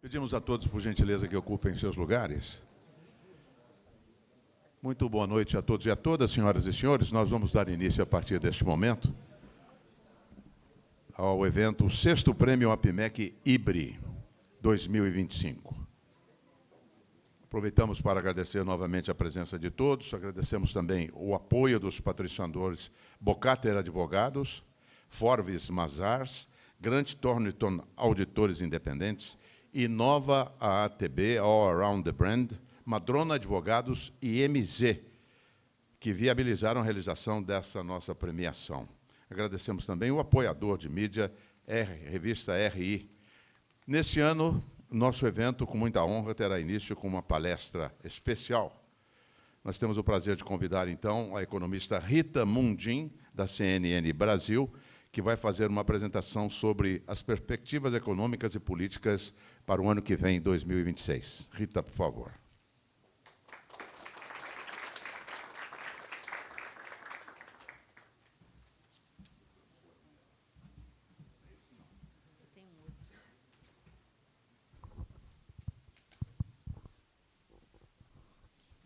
Pedimos a todos, por gentileza, que ocupem seus lugares. Muito boa noite a todos e a todas, senhoras e senhores. Nós vamos dar início, a partir deste momento, ao evento o 6º Prêmio APIMEC IBRE 2025. Aproveitamos para agradecer novamente a presença de todos. Agradecemos também o apoio dos patrocinadores Bocater Advogados, Forvis Mazars, Grant Thornton Auditores Independentes, Inova AATB, All Around the Brand, Madrona Advogados e MZ, que viabilizaram a realização dessa nossa premiação. Agradecemos também o apoiador de mídia, Revista RI. Neste ano, nosso evento, com muita honra, terá início com uma palestra especial. Nós temos o prazer de convidar, então, a economista Rita Mundim, da CNN Brasil, que vai fazer uma apresentação sobre as perspectivas econômicas e políticas para o ano que vem, 2026. Rita, por favor.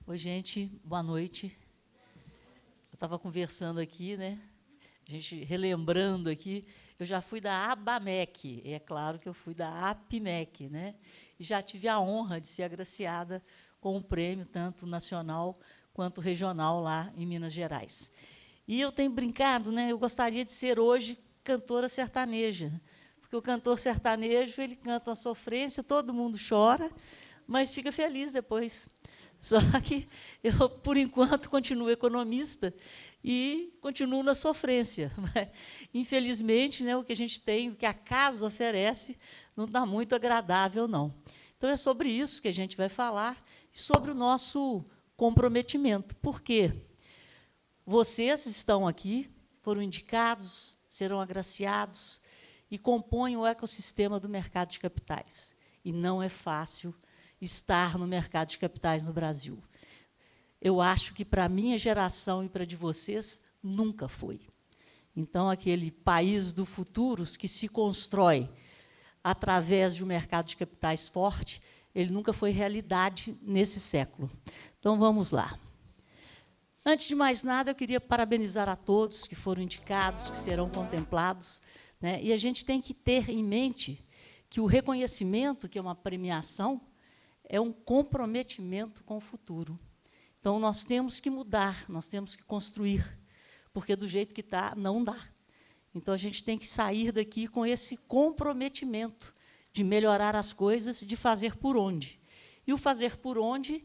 Oi, gente, boa noite. Eu estava conversando aqui, né? A gente relembrando aqui, eu já fui da ABAMEC, é claro que eu fui da APIMEC, né? E já tive a honra de ser agraciada com um prêmio, tanto nacional quanto regional, lá em Minas Gerais. E eu tenho brincado, né? Eu gostaria de ser hoje cantora sertaneja, porque o cantor sertanejo, ele canta uma sofrência, todo mundo chora, mas fica feliz depois. Só que eu, por enquanto, continuo economista e continuo na sofrência. Infelizmente, né, o que a gente tem, o que a casa oferece, não está muito agradável, não. Então, é sobre isso que a gente vai falar, e sobre o nosso comprometimento. Por quê? Vocês estão aqui, foram indicados, serão agraciados e compõem o ecossistema do mercado de capitais. E não é fácil estar no mercado de capitais no Brasil. Eu acho que para a minha geração e para a de vocês, nunca foi. Então, aquele país do futuro que se constrói através de um mercado de capitais forte, ele nunca foi realidade nesse século. Então, vamos lá. Antes de mais nada, eu queria parabenizar a todos que foram indicados, que serão contemplados, né? E a gente tem que ter em mente que o reconhecimento, que é uma premiação, é um comprometimento com o futuro. Então, nós temos que mudar, nós temos que construir, porque do jeito que está, não dá. Então, a gente tem que sair daqui com esse comprometimento de melhorar as coisas, de fazer por onde. E o fazer por onde,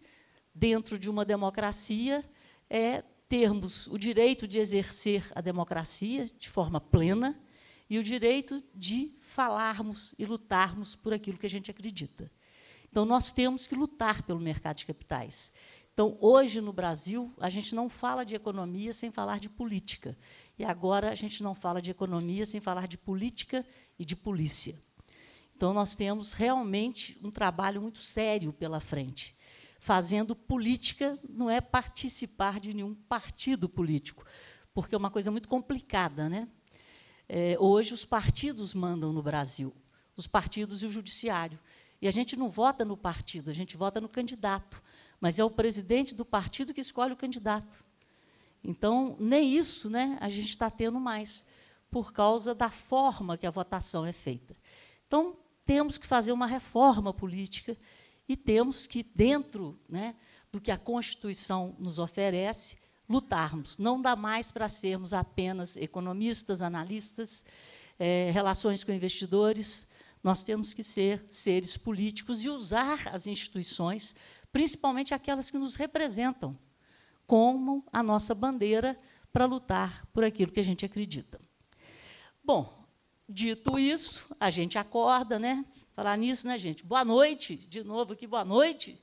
dentro de uma democracia, é termos o direito de exercer a democracia de forma plena e o direito de falarmos e lutarmos por aquilo que a gente acredita. Então, nós temos que lutar pelo mercado de capitais. Então, hoje, no Brasil, a gente não fala de economia sem falar de política. E agora, a gente não fala de economia sem falar de política e de polícia. Então, nós temos realmente um trabalho muito sério pela frente. Fazendo política não é participar de nenhum partido político, porque é uma coisa muito complicada, né? Hoje, os partidos mandam no Brasil, os partidos e o judiciário. E a gente não vota no partido, a gente vota no candidato. Mas é o presidente do partido que escolhe o candidato. Então, nem isso, né, a gente está tendo mais, por causa da forma que a votação é feita. Então, temos que fazer uma reforma política e temos que, dentro, né, do que a Constituição nos oferece, lutarmos. Não dá mais para sermos apenas economistas, analistas, relações com investidores. Nós temos que ser seres políticos e usar as instituições, principalmente aquelas que nos representam, como a nossa bandeira para lutar por aquilo que a gente acredita. Bom, dito isso, a gente acorda, né? Falar nisso, né, gente? Boa noite, de novo aqui, boa noite.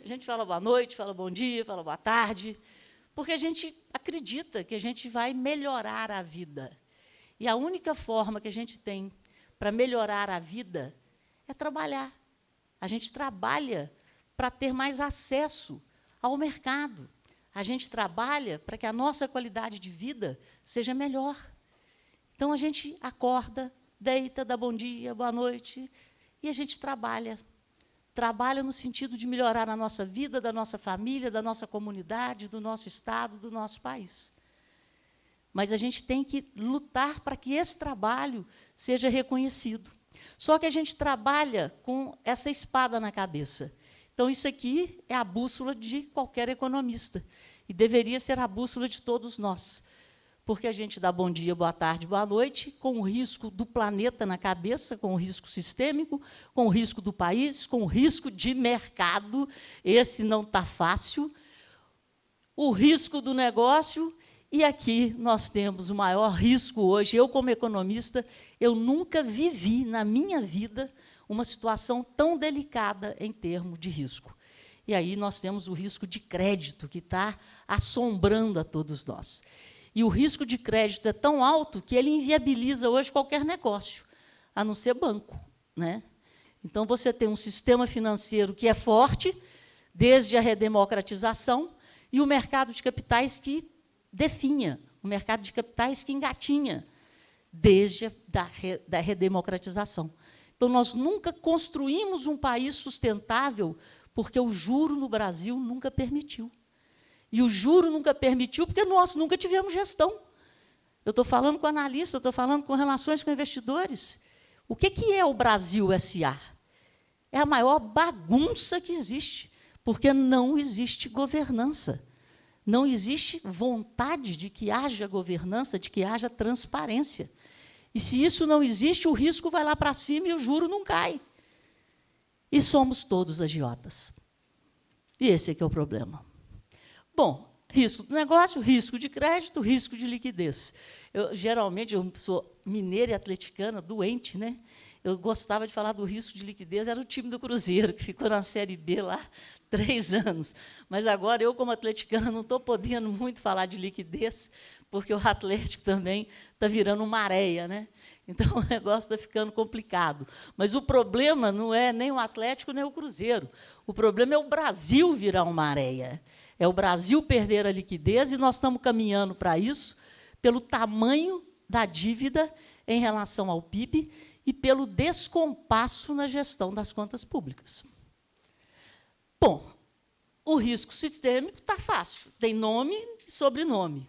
A gente fala boa noite, fala bom dia, fala boa tarde, porque a gente acredita que a gente vai melhorar a vida. E a única forma que a gente tem para melhorar a vida é trabalhar. A gente trabalha para ter mais acesso ao mercado. A gente trabalha para que a nossa qualidade de vida seja melhor. Então, a gente acorda, deita, dá bom dia, boa noite, e a gente trabalha. Trabalha no sentido de melhorar a nossa vida, da nossa família, da nossa comunidade, do nosso estado, do nosso país. Mas a gente tem que lutar para que esse trabalho seja reconhecido. Só que a gente trabalha com essa espada na cabeça. Então, isso aqui é a bússola de qualquer economista. E deveria ser a bússola de todos nós. Porque a gente dá bom dia, boa tarde, boa noite, com o risco do planeta na cabeça, com o risco sistêmico, com o risco do país, com o risco de mercado, esse não está fácil, o risco do negócio, e aqui nós temos o maior risco hoje. Eu, como economista, eu nunca vivi na minha vida uma situação tão delicada em termos de risco. E aí nós temos o risco de crédito, que está assombrando a todos nós. E o risco de crédito é tão alto que ele inviabiliza hoje qualquer negócio, a não ser banco, né? Então, você tem um sistema financeiro que é forte, desde a redemocratização, e o mercado de capitais que definha, o mercado de capitais que engatinha, desde a redemocratização. Então, nós nunca construímos um país sustentável, porque o juro no Brasil nunca permitiu. E o juro nunca permitiu, porque nós nunca tivemos gestão. Eu estou falando com analistas, eu estou falando com relações com investidores. O que é o Brasil S.A.? É a maior bagunça que existe, porque não existe governança. Não existe vontade de que haja governança, de que haja transparência. E se isso não existe, o risco vai lá para cima e o juro não cai. E somos todos agiotas. E esse é que é o problema. Bom, risco do negócio, risco de crédito, risco de liquidez. Geralmente, eu sou mineira e atleticana, doente, né? Eu gostava de falar do risco de liquidez, era o time do Cruzeiro, que ficou na Série B lá 3 anos. Mas agora, eu, como atleticana, não estou podendo muito falar de liquidez, porque o Atlético também está virando uma areia, né? Então, o negócio está ficando complicado. Mas o problema não é nem o Atlético, nem o Cruzeiro. O problema é o Brasil virar uma areia. É o Brasil perder a liquidez, e nós estamos caminhando para isso pelo tamanho da dívida em relação ao PIB e pelo descompasso na gestão das contas públicas. Bom, o risco sistêmico está fácil, tem nome e sobrenome.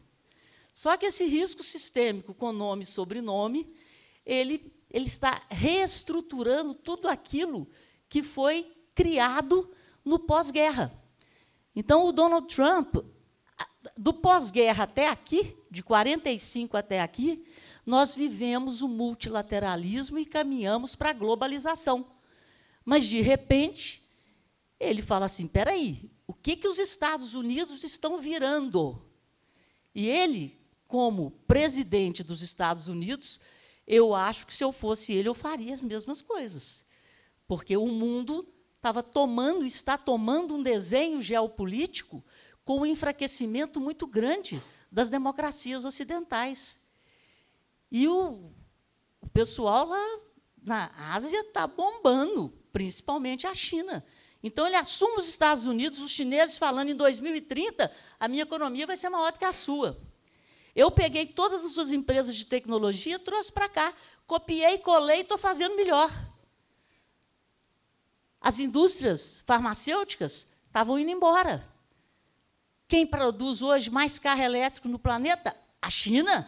Só que esse risco sistêmico com nome e sobrenome, ele está reestruturando tudo aquilo que foi criado no pós-guerra. Então, o Donald Trump, do pós-guerra até aqui, de 45 até aqui, nós vivemos o multilateralismo e caminhamos para a globalização. Mas, de repente, ele fala assim, espera aí, o que os Estados Unidos estão virando? E ele, como presidente dos Estados Unidos, eu acho que, se eu fosse ele, eu faria as mesmas coisas. Porque o mundo está tomando um desenho geopolítico com um enfraquecimento muito grande das democracias ocidentais. E o pessoal lá na Ásia está bombando, principalmente a China. Então, ele assume os Estados Unidos, os chineses falando, em 2030, a minha economia vai ser maior do que a sua. Eu peguei todas as suas empresas de tecnologia, trouxe para cá, copiei, colei e estou fazendo melhor. As indústrias farmacêuticas estavam indo embora. Quem produz hoje mais carro elétrico no planeta? A China.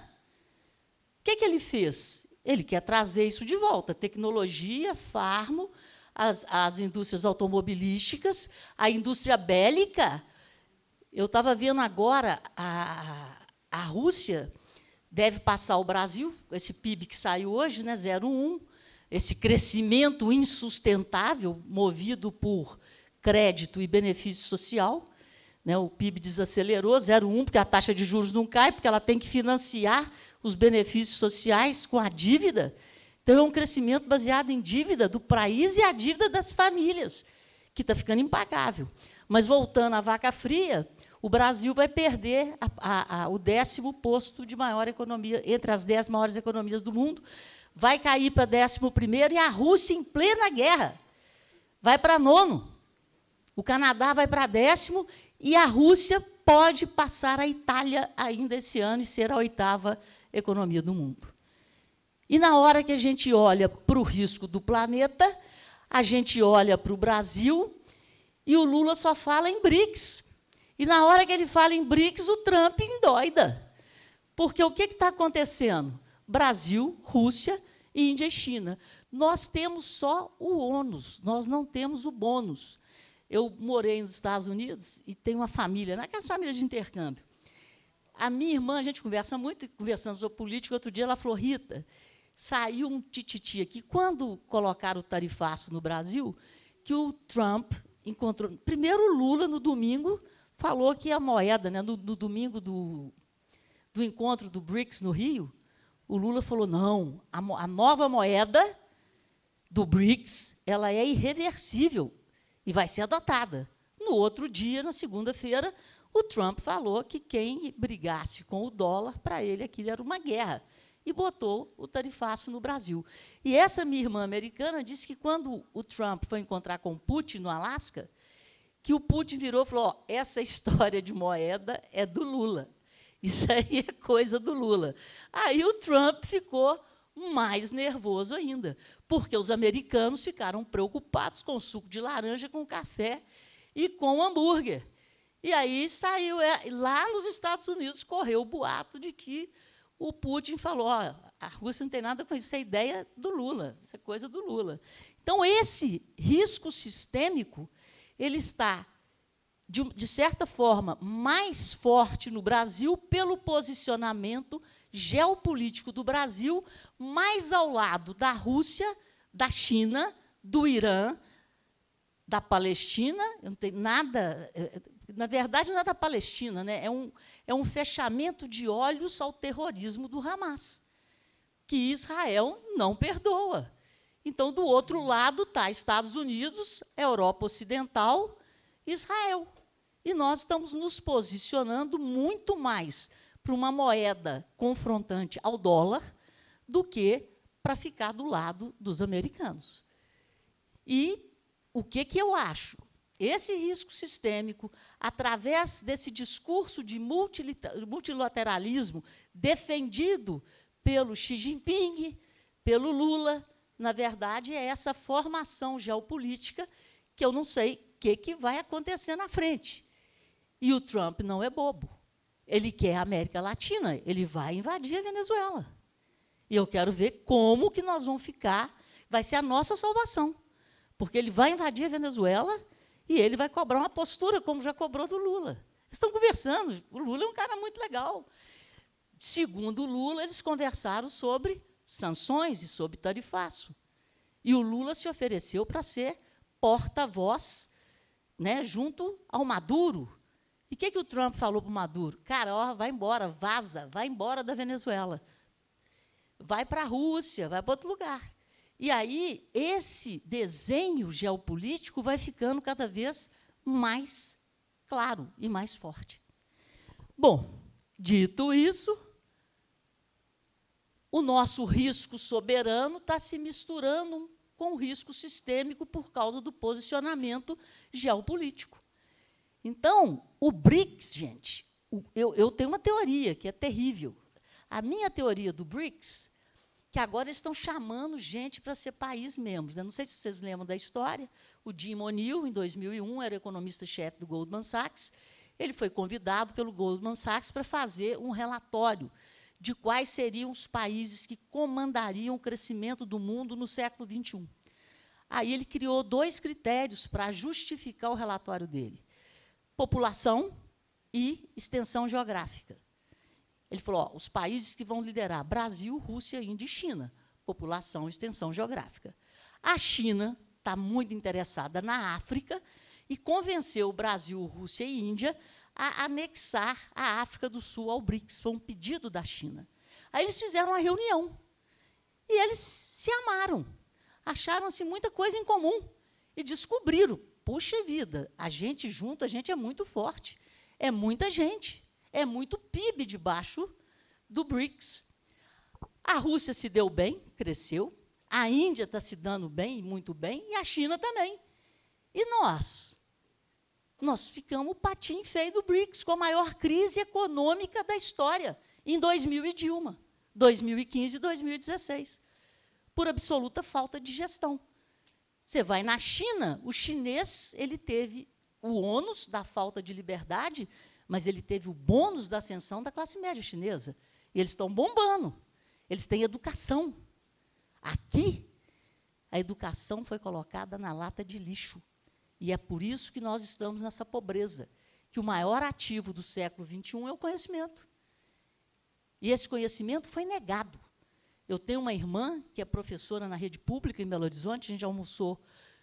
O que ele fez? Ele quer trazer isso de volta. Tecnologia, farmo, as indústrias automobilísticas, a indústria bélica. Eu estava vendo agora, a Rússia deve passar o Brasil, esse PIB que saiu hoje, né, 0,1, esse crescimento insustentável, movido por crédito e benefício social, né, o PIB desacelerou, 0,1, porque a taxa de juros não cai, porque ela tem que financiar os benefícios sociais com a dívida. Então, é um crescimento baseado em dívida do país e a dívida das famílias, que está ficando impagável. Mas, voltando à vaca fria, o Brasil vai perder o 10º posto de maior economia, entre as 10 maiores economias do mundo, vai cair para 11º, e a Rússia, em plena guerra, vai para 9º. O Canadá vai para 10º, e a Rússia pode passar a Itália ainda esse ano e ser a 8ª economia do mundo. E na hora que a gente olha para o risco do planeta, a gente olha para o Brasil e o Lula só fala em BRICS. E na hora que ele fala em BRICS, o Trump endoida. Porque o que está acontecendo? Brasil, Rússia, Índia e China. Nós temos só o ônus, nós não temos o bônus. Eu morei nos Estados Unidos e tenho uma família, naquelas famílias de intercâmbio. A minha irmã, a gente conversa muito, conversando sobre política, outro dia ela falou, Rita, saiu um tititi aqui, quando colocaram o tarifaço no Brasil, que o Trump encontrou... Primeiro, o Lula, no domingo, falou que a moeda, né, no domingo do encontro do BRICS no Rio, o Lula falou, não, a nova moeda do BRICS, ela é irreversível e vai ser adotada. No outro dia, na segunda-feira, o Trump falou que quem brigasse com o dólar, para ele aquilo era uma guerra, e botou o tarifaço no Brasil. E essa minha irmã americana disse que quando o Trump foi encontrar com o Putin no Alasca, que o Putin virou e falou, ó, essa história de moeda é do Lula. Isso aí é coisa do Lula. Aí o Trump ficou mais nervoso ainda, porque os americanos ficaram preocupados com o suco de laranja, com o café e com o hambúrguer. E aí saiu, lá nos Estados Unidos, correu o boato de que o Putin falou, ó, a Rússia não tem nada com isso, é ideia do Lula, isso é coisa do Lula. Então, esse risco sistêmico, ele está, de certa forma, mais forte no Brasil pelo posicionamento geopolítico do Brasil, mais ao lado da Rússia, da China, do Irã, da Palestina, não tem nada, na verdade, não é da Palestina, né? É um fechamento de olhos ao terrorismo do Hamas, que Israel não perdoa. Então, do outro lado está Estados Unidos, Europa Ocidental, Israel. E nós estamos nos posicionando muito mais para uma moeda confrontante ao dólar do que para ficar do lado dos americanos. E o que eu acho? Esse risco sistêmico, através desse discurso de multilateralismo defendido pelo Xi Jinping, pelo Lula, na verdade, é essa formação geopolítica que eu não sei o que vai acontecer na frente. E o Trump não é bobo. Ele quer a América Latina, ele vai invadir a Venezuela. E eu quero ver como que nós vamos ficar, vai ser a nossa salvação. Porque ele vai invadir a Venezuela e ele vai cobrar uma postura, como já cobrou do Lula. Eles estão conversando, o Lula é um cara muito legal. Segundo o Lula, eles conversaram sobre sanções e sobre tarifaço. E o Lula se ofereceu para ser porta-voz, né, junto ao Maduro. E o que o Trump falou para o Maduro? Cara, ó, vai embora, vaza, vai embora da Venezuela. Vai para a Rússia, vai para outro lugar. E aí, esse desenho geopolítico vai ficando cada vez mais claro e mais forte. Bom, dito isso, o nosso risco soberano está se misturando com o risco sistêmico por causa do posicionamento geopolítico. Então, o BRICS, gente, eu tenho uma teoria que é terrível. A minha teoria do BRICS, que agora eles estão chamando gente para ser país membro. Né? Não sei se vocês lembram da história, o Jim O'Neill, em 2001, era economista-chefe do Goldman Sachs, ele foi convidado pelo Goldman Sachs para fazer um relatório de quais seriam os países que comandariam o crescimento do mundo no século XXI. Aí ele criou 2 critérios para justificar o relatório dele: população e extensão geográfica. Ele falou, ó, os países que vão liderar, Brasil, Rússia, Índia e China, população e extensão geográfica. A China está muito interessada na África e convenceu o Brasil, Rússia e Índia a anexar a África do Sul ao BRICS. Foi um pedido da China. Aí eles fizeram uma reunião e eles se amaram, acharam-se muita coisa em comum e descobriram, puxa vida, a gente junto, a gente é muito forte, é muita gente. É muito PIB debaixo do BRICS. A Rússia se deu bem, cresceu. A Índia está se dando bem, muito bem, e a China também. E nós? Nós ficamos o patinho feio do BRICS, com a maior crise econômica da história, em 2001, 2015 e 2016, por absoluta falta de gestão. Você vai na China, o chinês ele teve o ônus da falta de liberdade, mas ele teve o bônus da ascensão da classe média chinesa. E eles estão bombando. Eles têm educação. Aqui, a educação foi colocada na lata de lixo. E é por isso que nós estamos nessa pobreza. Que o maior ativo do século XXI é o conhecimento. E esse conhecimento foi negado. Eu tenho uma irmã que é professora na rede pública em Belo Horizonte, a gente almoçou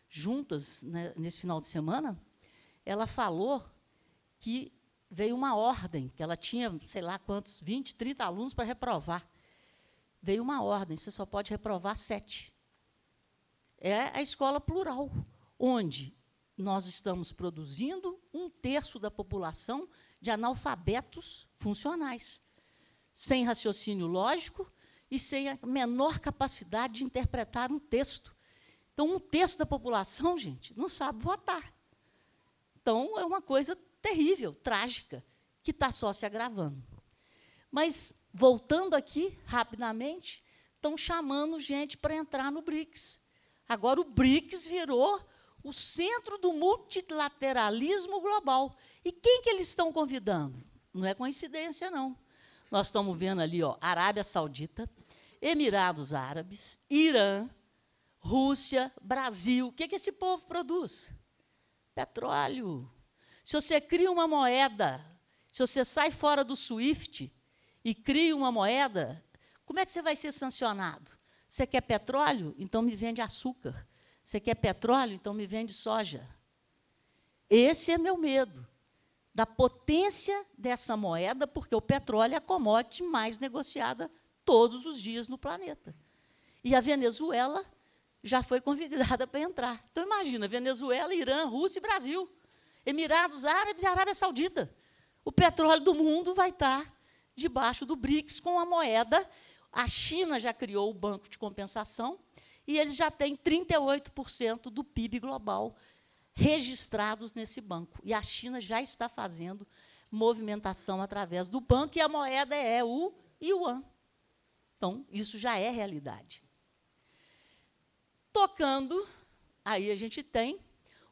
juntas, né, nesse final de semana. Ela falou que veio uma ordem, que ela tinha, sei lá quantos, 20, 30 alunos para reprovar. Veio uma ordem, você só pode reprovar 7. É a escola plural, onde nós estamos produzindo 1/3 da população de analfabetos funcionais, sem raciocínio lógico e sem a menor capacidade de interpretar um texto. Então, 1/3 da população, gente, não sabe votar. Então, é uma coisa terrível, trágica, que está só se agravando. Mas, voltando aqui, rapidamente, estão chamando gente para entrar no BRICS. Agora, o BRICS virou o centro do multilateralismo global. E quem que eles estão convidando? Não é coincidência, não. Nós estamos vendo ali, ó, Arábia Saudita, Emirados Árabes, Irã, Rússia, Brasil. O que esse povo produz? Petróleo. Se você cria uma moeda, se você sai fora do SWIFT e cria uma moeda, como é que você vai ser sancionado? Você quer petróleo? Então me vende açúcar. Você quer petróleo? Então me vende soja. Esse é meu medo, da potência dessa moeda, porque o petróleo é a commodity mais negociada todos os dias no planeta. E a Venezuela já foi convidada para entrar. Então, imagina, Venezuela, Irã, Rússia e Brasil. Emirados Árabes e Arábia Saudita. O petróleo do mundo vai estar debaixo do BRICS com a moeda. A China já criou o Banco de Compensação e eles já têm 38% do PIB global registrados nesse banco. E a China já está fazendo movimentação através do banco e a moeda é o Yuan. Então, isso já é realidade. Tocando, aí a gente tem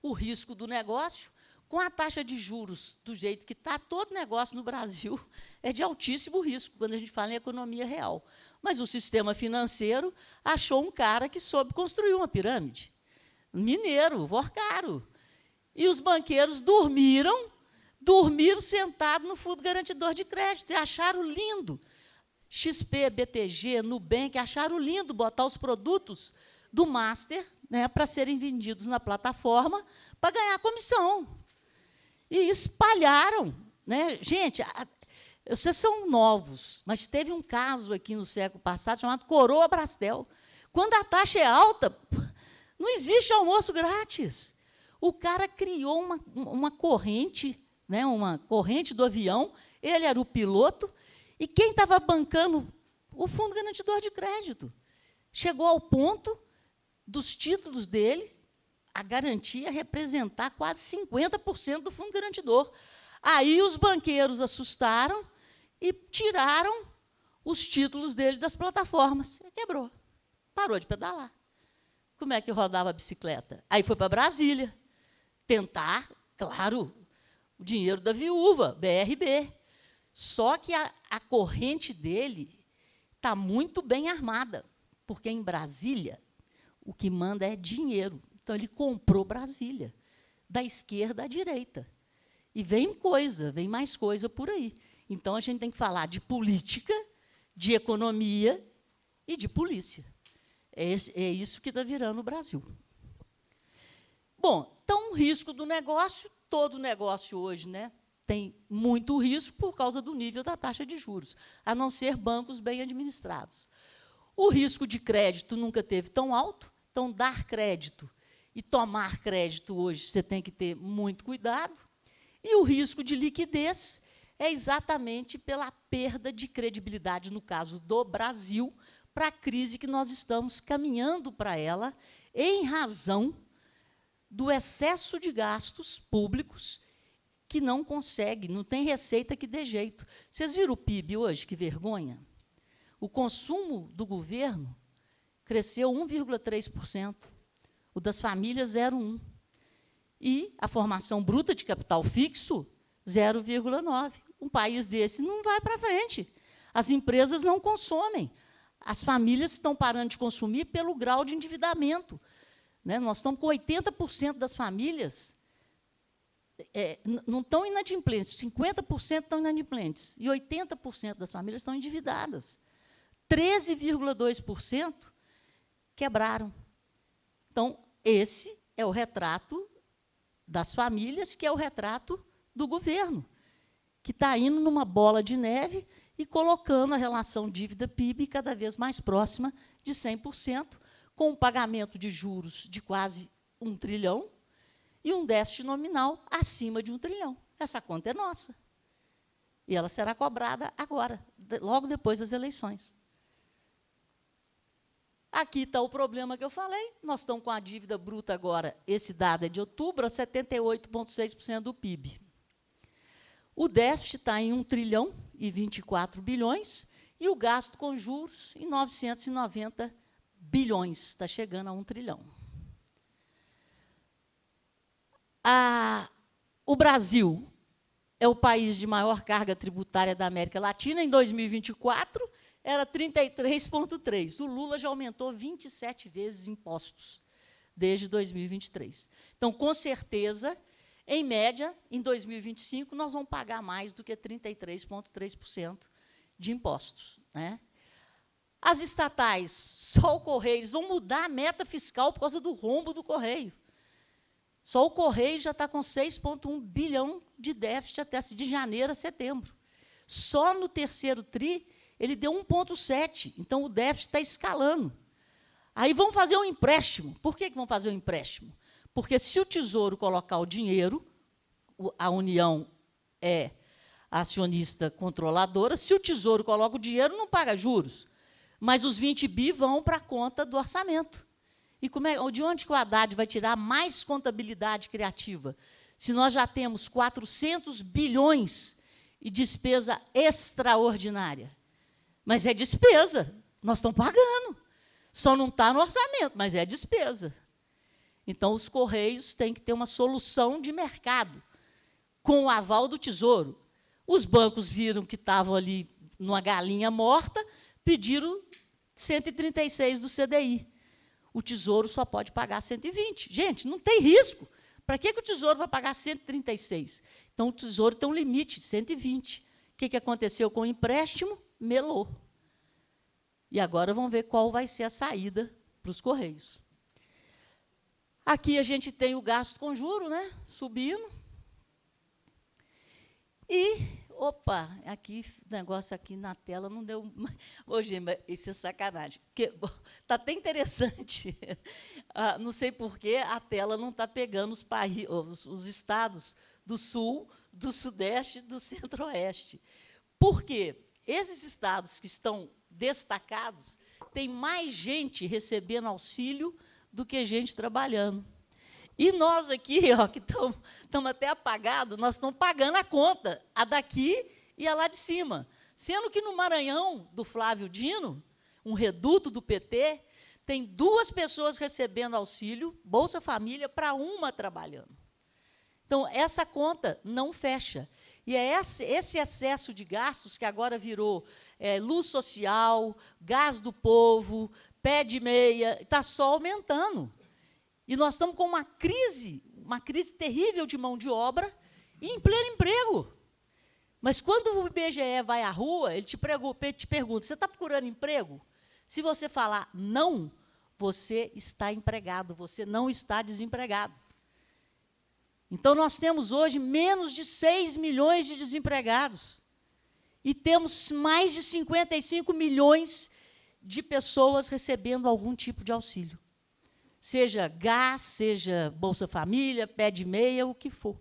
o risco do negócio. Com a taxa de juros do jeito que está, todo negócio no Brasil é de altíssimo risco, quando a gente fala em economia real. Mas o sistema financeiro achou um cara que soube construir uma pirâmide. Mineiro, Vorcaro. E os banqueiros dormiram sentados no Fundo Garantidor de Crédito e acharam lindo. XP, BTG, Nubank, acharam lindo botar os produtos do Master, né, para serem vendidos na plataforma para ganhar comissão. E espalharam. Né? Gente, vocês são novos, mas teve um caso aqui no século passado chamado Coroa Brastel. Quando a taxa é alta, não existe almoço grátis. O cara criou uma corrente, né, uma corrente do avião, ele era o piloto, e quem estava bancando? O Fundo Garantidor de Crédito. Chegou ao ponto dos títulos dele, a garantia representar quase 50% do fundo garantidor. Aí os banqueiros assustaram e tiraram os títulos dele das plataformas. Quebrou. Parou de pedalar. Como é que rodava a bicicleta? Aí foi para Brasília. Tentar, claro, o dinheiro da viúva, BRB. Só que a corrente dele está muito bem armada, porque em Brasília o que manda é dinheiro. Então, ele comprou Brasília, da esquerda à direita. E vem mais coisa por aí. Então, a gente tem que falar de política, de economia e de polícia. É isso que está virando o Brasil. Bom, então, o risco do negócio, todo negócio hoje, né, tem muito risco por causa do nível da taxa de juros, a não ser bancos bem administrados. O risco de crédito nunca teve tão alto, então, dar crédito e tomar crédito hoje, você tem que ter muito cuidado. E o risco de liquidez é exatamente pela perda de credibilidade, no caso do Brasil, para a crise que nós estamos caminhando para ela, em razão do excesso de gastos públicos que não consegue, não tem receita que dê jeito. Vocês viram o PIB hoje? Que vergonha. O consumo do governo cresceu 1,3%. O das famílias, 0,1. E a formação bruta de capital fixo, 0,9. Um país desse não vai para frente. As empresas não consomem. As famílias estão parando de consumir pelo grau de endividamento. Né? Nós estamos com 80% das famílias não estão inadimplentes, 50% estão inadimplentes, e 80% das famílias estão endividadas. 13,2% quebraram. Então, esse é o retrato das famílias, que é o retrato do governo, que está indo numa bola de neve e colocando a relação dívida-PIB cada vez mais próxima de 100%, com um pagamento de juros de quase 1 trilhão e um déficit nominal acima de 1 trilhão. Essa conta é nossa. E ela será cobrada agora, logo depois das eleições. Aqui está o problema que eu falei. Nós estamos com a dívida bruta agora, esse dado é de outubro, a 78,6% do PIB. O déficit está em 1 trilhão e 24 bilhões, e o gasto com juros em 990 bilhões. Está chegando a 1 trilhão. O Brasil é o país de maior carga tributária da América Latina. Em 2024, era 33,3. O Lula já aumentou 27 vezes impostos desde 2023. Então, com certeza, em média, em 2025, nós vamos pagar mais do que 33,3% de impostos. Né? As estatais, só o Correio, eles vão mudar a meta fiscal por causa do rombo do Correio. Só o Correio já está com 6,1 bilhão de déficit até de janeiro a setembro. Só no terceiro TRI, ele deu 1,7. Então, o déficit está escalando. Aí vão fazer um empréstimo. Por que vão fazer um empréstimo? Porque se o Tesouro colocar o dinheiro, a União é a acionista controladora, se o Tesouro coloca o dinheiro, não paga juros. Mas os 20 bi vão para a conta do orçamento. E de onde que o Haddad vai tirar mais contabilidade criativa? Se nós já temos 400 bilhões e despesa extraordinária. Mas é despesa, nós estamos pagando. Só não está no orçamento, mas é despesa. Então, os Correios têm que ter uma solução de mercado, com o aval do Tesouro. Os bancos viram que estavam ali numa galinha morta, pediram 136 do CDI. O Tesouro só pode pagar 120. Gente, não tem risco. Para que o Tesouro vai pagar 136? Então, o Tesouro tem um limite, 120. O que aconteceu com o empréstimo? Melou. E agora vamos ver qual vai ser a saída para os Correios. Aqui a gente tem o gasto com juro, né? Subindo. E, opa, aqui, o negócio aqui na tela não deu... Hoje, isso é sacanagem. Está até interessante. Não sei por que a tela não está pegando os estados do Sul, do Sudeste e do Centro-Oeste. Por quê? Esses estados que estão destacados, tem mais gente recebendo auxílio do que gente trabalhando. E nós aqui, ó, que estamos até apagados, nós estamos pagando a conta, a daqui e a lá de cima. Sendo que no Maranhão, do Flávio Dino, um reduto do PT, tem 2 pessoas recebendo auxílio, Bolsa Família, para uma trabalhando. Então, essa conta não fecha. E é esse excesso de gastos que agora virou luz social, gás do povo, pé de meia, está só aumentando. E nós estamos com uma crise terrível de mão de obra e em pleno emprego. Mas quando o IBGE vai à rua, ele te pergunta, você está procurando emprego? Se você falar não, você está empregado, você não está desempregado. Então, nós temos hoje menos de 6 milhões de desempregados. E temos mais de 55 milhões de pessoas recebendo algum tipo de auxílio. Seja gás, seja Bolsa Família, pé de meia, o que for.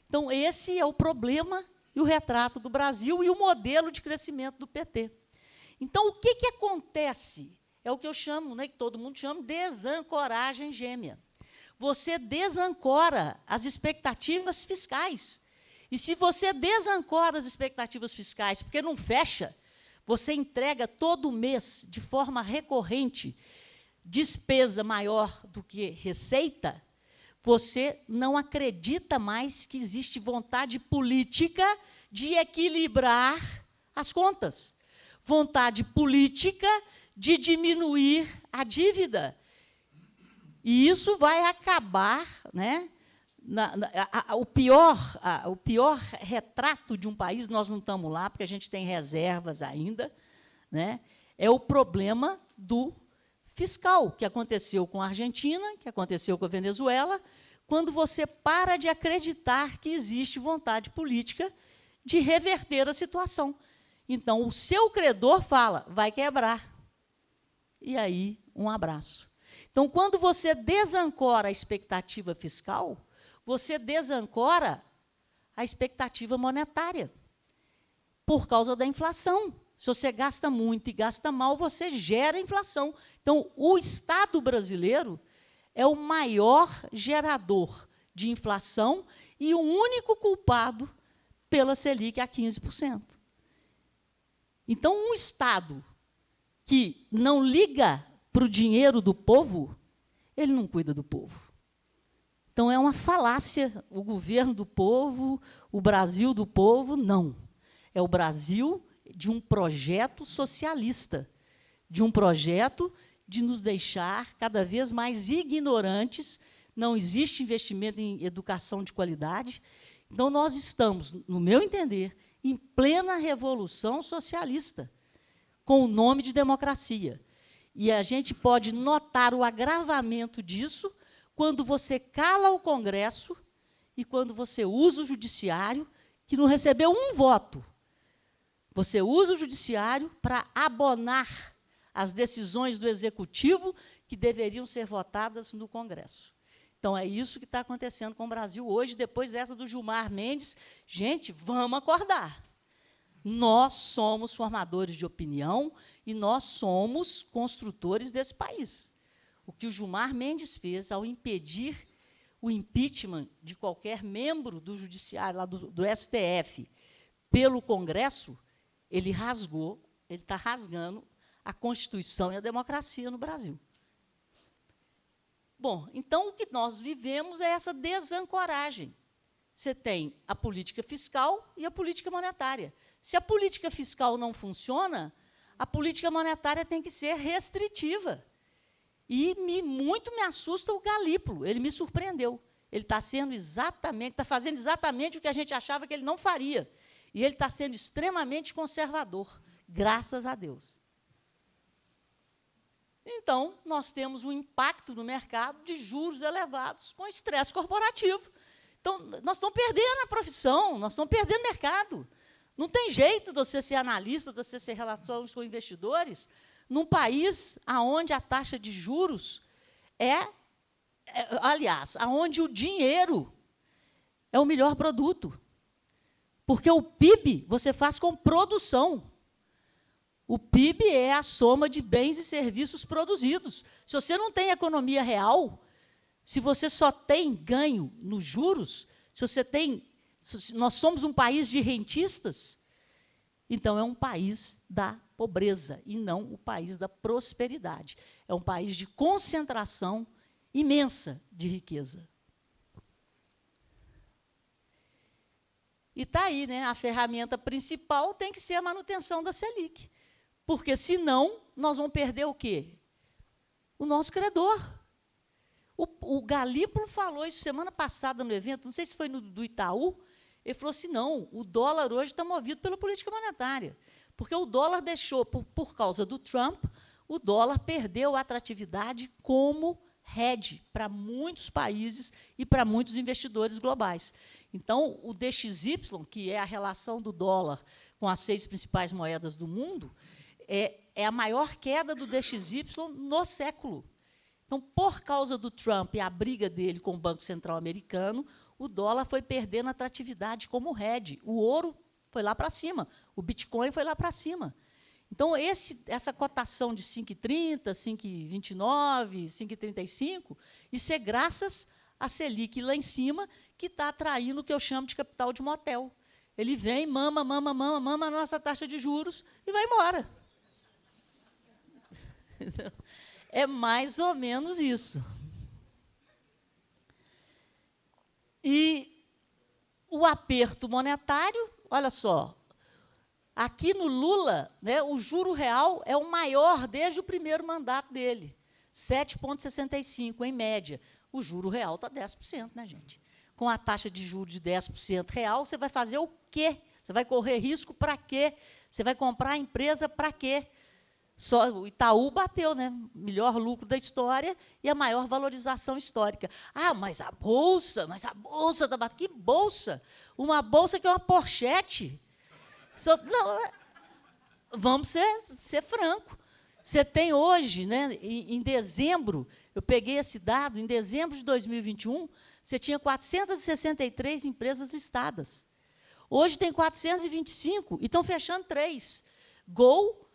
Então, esse é o problema e o retrato do Brasil e o modelo de crescimento do PT. Então, o que acontece? É o que eu chamo, né, que todo mundo chama, desancoragem gêmea. Você desancora as expectativas fiscais. E se você desancora as expectativas fiscais, porque não fecha, você entrega todo mês, de forma recorrente, despesa maior do que receita, você não acredita mais que existe vontade política de equilibrar as contas, vontade política de diminuir a dívida. E isso vai acabar, né? O pior retrato de um país, nós não estamos lá, porque a gente tem reservas ainda, né? É o problema do fiscal, que aconteceu com a Argentina, que aconteceu com a Venezuela, quando você para de acreditar que existe vontade política de reverter a situação. Então, o seu credor fala, vai quebrar. E aí, um abraço. Então, quando você desancora a expectativa fiscal, você desancora a expectativa monetária, por causa da inflação. Se você gasta muito e gasta mal, você gera inflação. Então, o Estado brasileiro é o maior gerador de inflação e o único culpado pela Selic a 15%. Então, um Estado que não liga para o dinheiro do povo, ele não cuida do povo. Então, é uma falácia o governo do povo, o Brasil do povo, não. É o Brasil de um projeto socialista, de um projeto de nos deixar cada vez mais ignorantes, não existe investimento em educação de qualidade. Então, nós estamos, no meu entender, em plena revolução socialista, com o nome de democracia. E a gente pode notar o agravamento disso quando você cala o Congresso e quando você usa o Judiciário, que não recebeu um voto. Você usa o Judiciário para abonar as decisões do Executivo que deveriam ser votadas no Congresso. Então, é isso que está acontecendo com o Brasil hoje, depois dessa do Gilmar Mendes. Gente, vamos acordar. Nós somos formadores de opinião e nós somos construtores desse país. O que o Gilmar Mendes fez ao impedir o impeachment de qualquer membro do Judiciário, lá do STF, pelo Congresso, ele está rasgando a Constituição e a democracia no Brasil. Bom, então o que nós vivemos é essa desancoragem. Você tem a política fiscal e a política monetária. Se a política fiscal não funciona, a política monetária tem que ser restritiva. E muito me assusta o Galípolo, ele me surpreendeu. Ele está fazendo exatamente o que a gente achava que ele não faria. E ele está sendo extremamente conservador, graças a Deus. Então, nós temos um impacto no mercado de juros elevados com estresse corporativo. Então, nós estamos perdendo a profissão, nós estamos perdendo mercado. Não tem jeito de você ser analista, de você ser relações com investidores, num país onde a taxa de juros aliás, onde o dinheiro é o melhor produto. Porque o PIB você faz com produção. O PIB é a soma de bens e serviços produzidos. Se você não tem economia real, se você só tem ganho nos juros, nós somos um país de rentistas, então é um país da pobreza e não o país da prosperidade. É um país de concentração imensa de riqueza. E está aí, né? A ferramenta principal tem que ser a manutenção da Selic. Porque, senão, nós vamos perder o quê? O nosso credor. O Galípolo falou isso semana passada no evento, não sei se foi do Itaú, ele falou assim, não, o dólar hoje está movido pela política monetária. Porque o dólar deixou, por causa do Trump, o dólar perdeu a atratividade como hedge para muitos países e para muitos investidores globais. Então, o DXY, que é a relação do dólar com as 6 principais moedas do mundo, é a maior queda do DXY no século. Então, por causa do Trump e a briga dele com o Banco Central americano, o dólar foi perdendo atratividade como hedge. O ouro foi lá para cima, o Bitcoin foi lá para cima. Então, essa cotação de 5,30, 5,29, 5,35, isso é graças à Selic lá em cima, que está atraindo o que eu chamo de capital de motel. Ele vem, mama a nossa taxa de juros e vai embora. É mais ou menos isso. E o aperto monetário, olha só, aqui no Lula, né, o juro real é o maior desde o primeiro mandato dele, 7,65 em média. O juro real está 10%, né, gente? Com a taxa de juros de 10% real, você vai fazer o quê? Você vai correr risco para quê? Você vai comprar a empresa para quê? Só o Itaú bateu, né? Melhor lucro da história e a maior valorização histórica. Ah, mas a bolsa está batendo. Que bolsa? Uma bolsa que é uma Porsche. Não, vamos ser franco. Você tem hoje, né, em dezembro, eu peguei esse dado, em dezembro de 2021, você tinha 463 empresas listadas. Hoje tem 425 e estão fechando 3. Gol,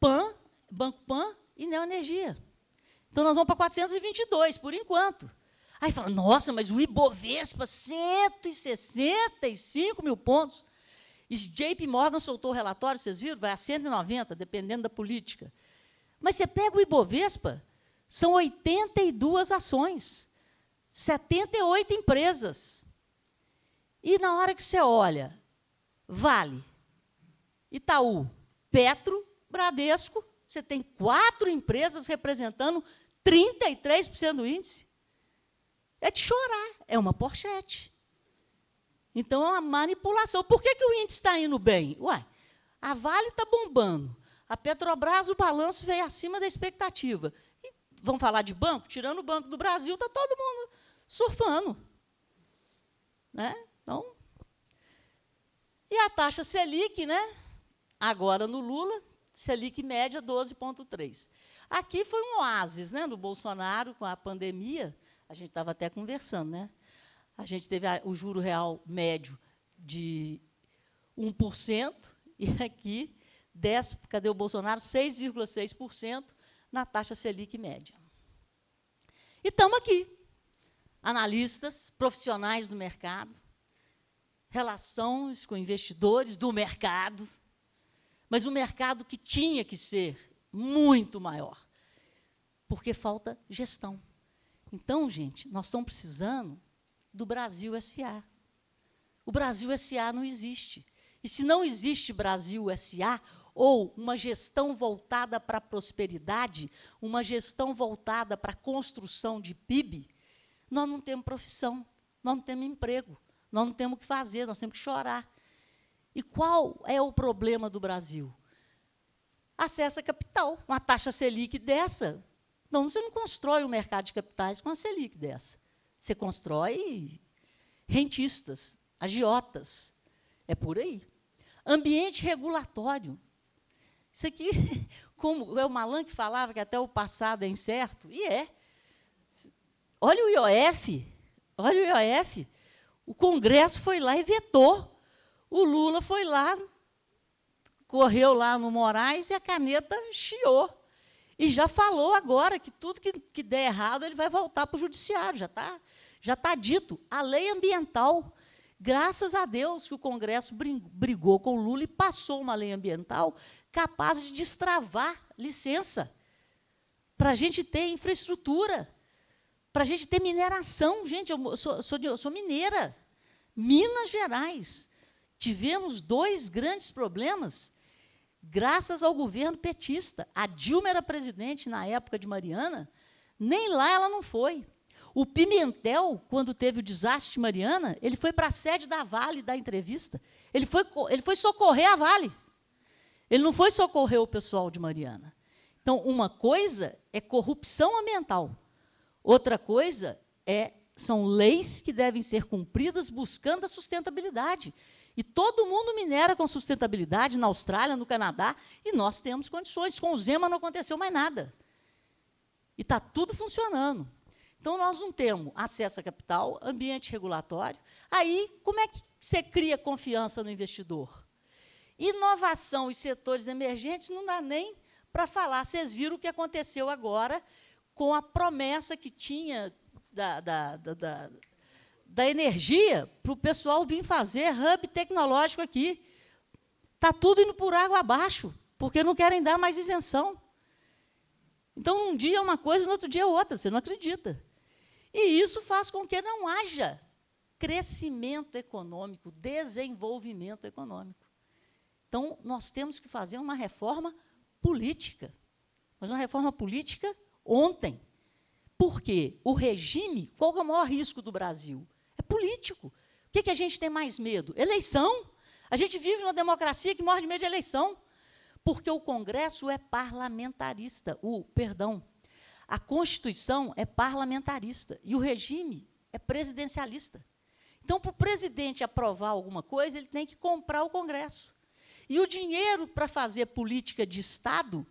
PAN, Banco PAN e Neoenergia. Então, nós vamos para 422, por enquanto. Aí fala, nossa, mas o Ibovespa, 165 mil pontos. E JP Morgan soltou o relatório, vocês viram? Vai a 190, dependendo da política. Mas você pega o Ibovespa, são 82 ações, 78 empresas. E na hora que você olha, Vale, Itaú, Petro, Bradesco, você tem 4 empresas representando 33% do índice. É de chorar, é uma Porsche. Então, é uma manipulação. Por que o índice está indo bem? Ué, a Vale está bombando. A Petrobras, o balanço veio acima da expectativa. E vamos falar de banco? Tirando o Banco do Brasil, está todo mundo surfando. Né? Então, e a taxa Selic, né? Agora no Lula, Selic média 12,3. Aqui foi um oásis, né, do Bolsonaro com a pandemia. A gente estava até conversando, né? A gente teve o juro real médio de 1%, e aqui, cadê o Bolsonaro? 6,6% na taxa Selic média. E estamos aqui, analistas, profissionais do mercado, relações com investidores do mercado, mas um mercado que tinha que ser muito maior, porque falta gestão. Então, gente, nós estamos precisando do Brasil S.A. O Brasil S.A. não existe. E se não existe Brasil S.A., ou uma gestão voltada para a prosperidade, uma gestão voltada para a construção de PIB, nós não temos profissão, nós não temos emprego, nós não temos o que fazer, nós temos que chorar. E qual é o problema do Brasil? Acesso a capital. Uma taxa Selic dessa, não, você não constrói o mercado de capitais com a Selic dessa. Você constrói rentistas, agiotas. É por aí. Ambiente regulatório. Isso aqui, como é o Malan que falava que até o passado é incerto, e é. Olha o IOF, olha o IOF. O Congresso foi lá e vetou. O Lula foi lá, correu lá no Moraes e a caneta chiou. E já falou agora que tudo que der errado, ele vai voltar para o judiciário. Já tá dito. A lei ambiental, graças a Deus que o Congresso brigou com o Lula e passou uma lei ambiental capaz de destravar licença, para a gente ter infraestrutura, para a gente ter mineração. Gente, eu sou mineira. Minas Gerais. Tivemos 2 grandes problemas graças ao governo petista. A Dilma era presidente na época de Mariana, nem lá ela não foi. O Pimentel, quando teve o desastre de Mariana, ele foi para a sede da Vale dar entrevista. Ele foi socorrer a Vale. Ele não foi socorrer o pessoal de Mariana. Então, uma coisa é corrupção ambiental. Outra coisa são leis que devem ser cumpridas buscando a sustentabilidade. E todo mundo minera com sustentabilidade, na Austrália, no Canadá, e nós temos condições. Com o Zema não aconteceu mais nada. E está tudo funcionando. Então, nós não temos acesso a capital, ambiente regulatório. Aí, como é que você cria confiança no investidor? Inovação e setores emergentes não dá nem para falar. Vocês viram o que aconteceu agora com a promessa que tinha da energia para o pessoal vir fazer hub tecnológico aqui. Está tudo indo por água abaixo, porque não querem dar mais isenção. Então, um dia é uma coisa, no outro dia é outra, você não acredita. E isso faz com que não haja crescimento econômico, desenvolvimento econômico. Então, nós temos que fazer uma reforma política. Mas uma reforma política ontem. Por quê? O regime, qual é o maior risco do Brasil? É político. O que a gente tem mais medo? Eleição. A gente vive numa democracia que morre de medo de eleição. Porque o Congresso é parlamentarista. A Constituição é parlamentarista. E o regime é presidencialista. Então, para o presidente aprovar alguma coisa, ele tem que comprar o Congresso. E o dinheiro para fazer política de Estado,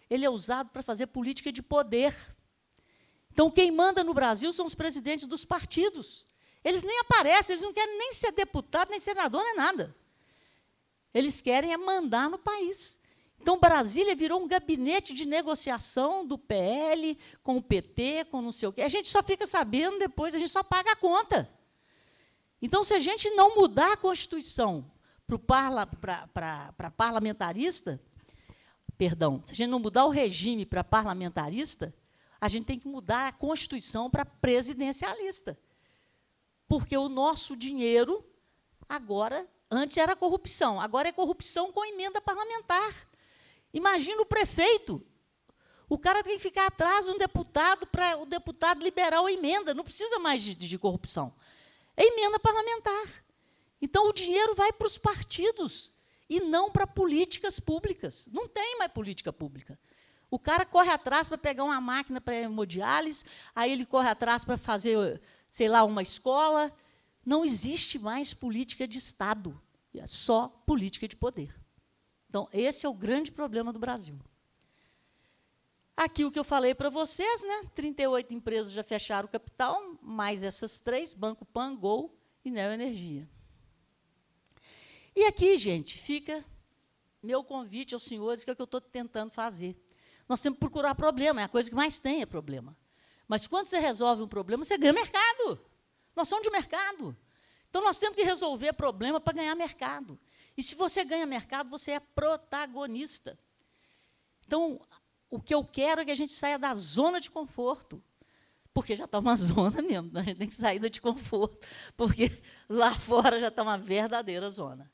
ele é usado para fazer política de poder. Então, quem manda no Brasil são os presidentes dos partidos. Eles nem aparecem, eles não querem nem ser deputado, nem senador, nem nada. Eles querem é mandar no país. Então, Brasília virou um gabinete de negociação do PL com o PT, com não sei o quê. A gente só fica sabendo depois, a gente só paga a conta. Então, se a gente não mudar a Constituição para parlamentarista, se a gente não mudar o regime para parlamentarista, a gente tem que mudar a Constituição para presidencialista. Porque o nosso dinheiro, agora, antes era corrupção, agora é corrupção com emenda parlamentar. Imagina o prefeito. O cara tem que ficar atrás de um deputado para o deputado liberar a emenda. Não precisa mais de corrupção. É emenda parlamentar. Então, o dinheiro vai para os partidos e não para políticas públicas. Não tem mais política pública. O cara corre atrás para pegar uma máquina para hemodiálise, aí ele corre atrás para fazer, sei lá, uma escola. Não existe mais política de Estado. É só política de poder. Então, esse é o grande problema do Brasil. Aqui o que eu falei para vocês, né? 38 empresas já fecharam o capital, mais essas 3, Banco Pan, Gol e Neoenergia. E aqui, gente, fica meu convite aos senhores, que é o que eu estou tentando fazer. Nós temos que procurar problema, é a coisa que mais tem é problema. Mas quando você resolve um problema, você ganha mercado. Nós somos de mercado. Então, nós temos que resolver problema para ganhar mercado. E se você ganha mercado, você é protagonista. Então, o que eu quero é que a gente saia da zona de conforto. Porque já está uma zona mesmo, a gente tem que sair de conforto. Porque lá fora já está uma verdadeira zona.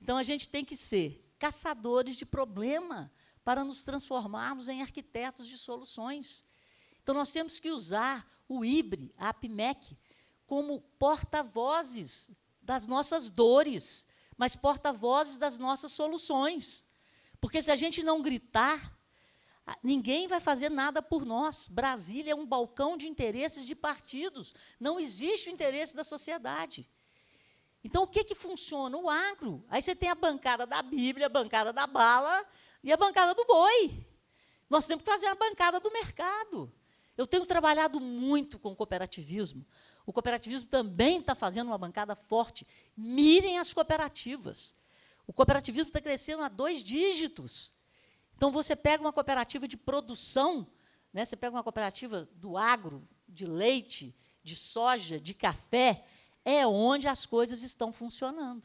Então, a gente tem que ser caçadores de problema para nos transformarmos em arquitetos de soluções. Então, nós temos que usar o IBRE, a APMEC, como porta-vozes das nossas dores, mas porta-vozes das nossas soluções. Porque se a gente não gritar, ninguém vai fazer nada por nós. Brasília é um balcão de interesses de partidos. Não existe o interesse da sociedade. Então, o que funciona? O agro. Aí você tem a bancada da Bíblia, a bancada da bala e a bancada do boi. Nós temos que fazer a bancada do mercado. Eu tenho trabalhado muito com o cooperativismo. O cooperativismo também está fazendo uma bancada forte. Mirem as cooperativas. O cooperativismo está crescendo a 2 dígitos. Então, você pega uma cooperativa de produção, né, você pega uma cooperativa do agro, de leite, de soja, de café, é onde as coisas estão funcionando.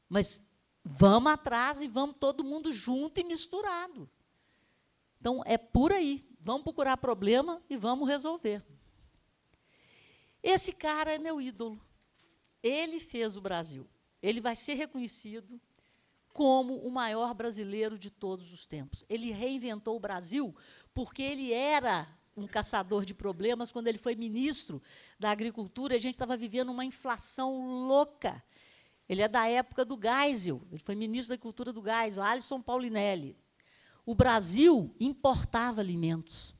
Mas vamos atrás e vamos todo mundo junto e misturado. Então, é por aí. Vamos procurar problema e vamos resolver. Esse cara é meu ídolo. Ele fez o Brasil. Ele vai ser reconhecido como o maior brasileiro de todos os tempos. Ele reinventou o Brasil porque ele era um caçador de problemas quando ele foi ministro da Agricultura. A gente estava vivendo uma inflação louca. Ele é da época do Geisel. Ele foi ministro da Agricultura do Geisel, Alisson Paulinelli. O Brasil importava alimentos.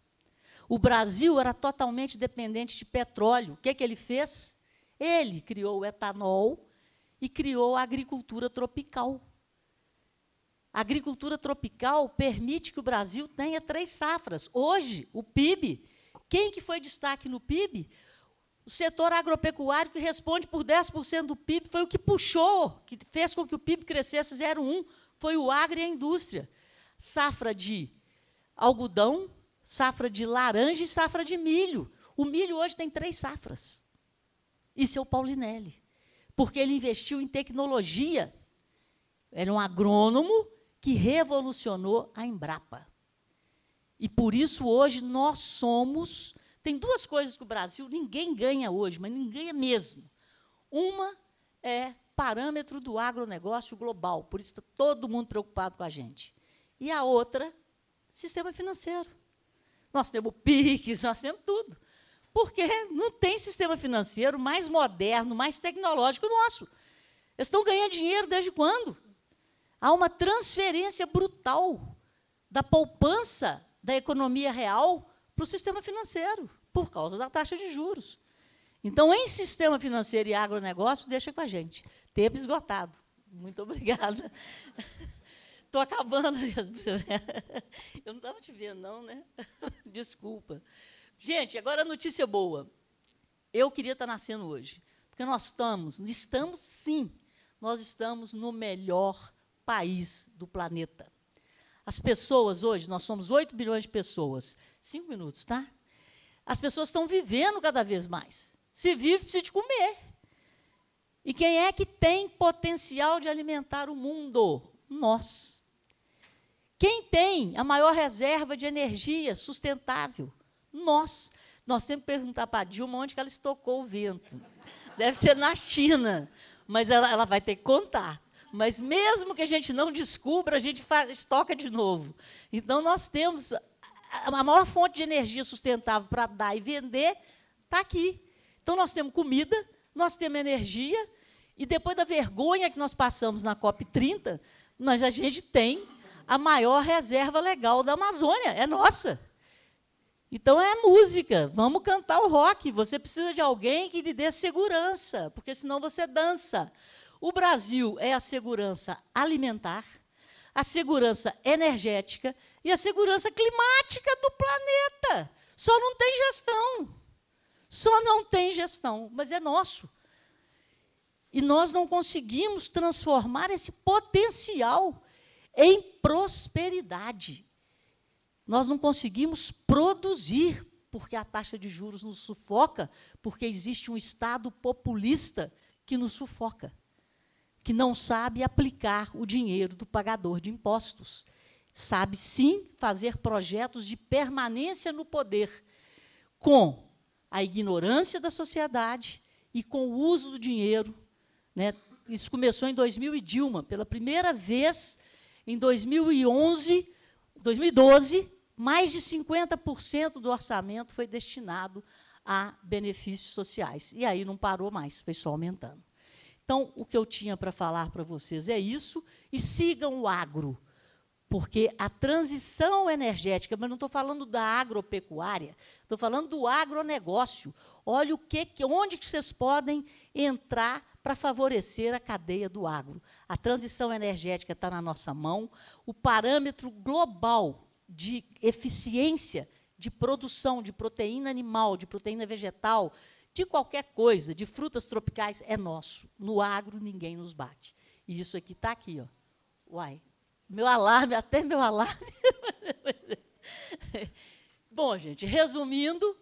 O Brasil era totalmente dependente de petróleo. O que ele fez? Ele criou o etanol e criou a agricultura tropical. A agricultura tropical permite que o Brasil tenha 3 safras. Hoje, o PIB, quem que foi destaque no PIB? O setor agropecuário, que responde por 10% do PIB, foi o que puxou, que fez com que o PIB crescesse 0,1%, foi o agro e a indústria. Safra de algodão, safra de laranja e safra de milho. O milho hoje tem 3 safras. Isso é o Paulinelli. Porque ele investiu em tecnologia. Era um agrônomo que revolucionou a Embrapa. E por isso hoje nós somos... Tem duas coisas que o Brasil, ninguém ganha hoje, mas ninguém ganha mesmo. Uma é parâmetro do agronegócio global, por isso está todo mundo preocupado com a gente. E a outra, sistema financeiro. Nós temos PIX, nós temos tudo. Porque não tem sistema financeiro mais moderno, mais tecnológico que o nosso. Eles estão ganhando dinheiro desde quando? Há uma transferência brutal da poupança da economia real para o sistema financeiro, por causa da taxa de juros. Então, em sistema financeiro e agronegócio, deixa com a gente. Tempo esgotado. Muito obrigada. Estou acabando mesmo. Eu não estava te vendo, não, né? Desculpa. Gente, agora a notícia boa. Eu queria estar nascendo hoje. Porque nós estamos sim, nós estamos no melhor país do planeta. As pessoas hoje, nós somos 8 bilhões de pessoas. 5 minutos, tá? As pessoas estão vivendo cada vez mais. Se vive, precisa de comer. E quem é que tem potencial de alimentar o mundo? Nós. Quem tem a maior reserva de energia sustentável? Nós. Nós temos que perguntar para a Dilma onde que ela estocou o vento. Deve ser na China, mas ela vai ter que contar. Mas mesmo que a gente não descubra, a gente estoca de novo. Então, nós temos a maior fonte de energia sustentável para dar e vender, está aqui. Então, nós temos comida, nós temos energia, e depois da vergonha que nós passamos na COP30, a gente tem a maior reserva legal da Amazônia, é nossa. Então, é música, vamos cantar o rock. Você precisa de alguém que lhe dê segurança, porque senão você dança. O Brasil é a segurança alimentar, a segurança energética e a segurança climática do planeta. Só não tem gestão. Só não tem gestão, mas é nosso. E nós não conseguimos transformar esse potencial em prosperidade. Nós não conseguimos produzir, porque a taxa de juros nos sufoca, porque existe um Estado populista que nos sufoca, que não sabe aplicar o dinheiro do pagador de impostos. Sabe, sim, fazer projetos de permanência no poder, com a ignorância da sociedade e com o uso do dinheiro. Né? Isso começou em 2000 e Dilma. Pela primeira vez, em 2012, mais de 50% do orçamento foi destinado a benefícios sociais. E aí não parou mais, foi só aumentando. Então, o que eu tinha para falar para vocês é isso, e sigam o agro, porque a transição energética, mas não estou falando da agropecuária, estou falando do agronegócio. Olha onde que vocês podem entrar para favorecer a cadeia do agro. A transição energética está na nossa mão, o parâmetro global de eficiência de produção de proteína animal, de proteína vegetal, de qualquer coisa, de frutas tropicais, é nosso. No agro, ninguém nos bate. E isso aqui está aqui, ó. Uai, meu alarme, até meu alarme. Bom, gente, resumindo,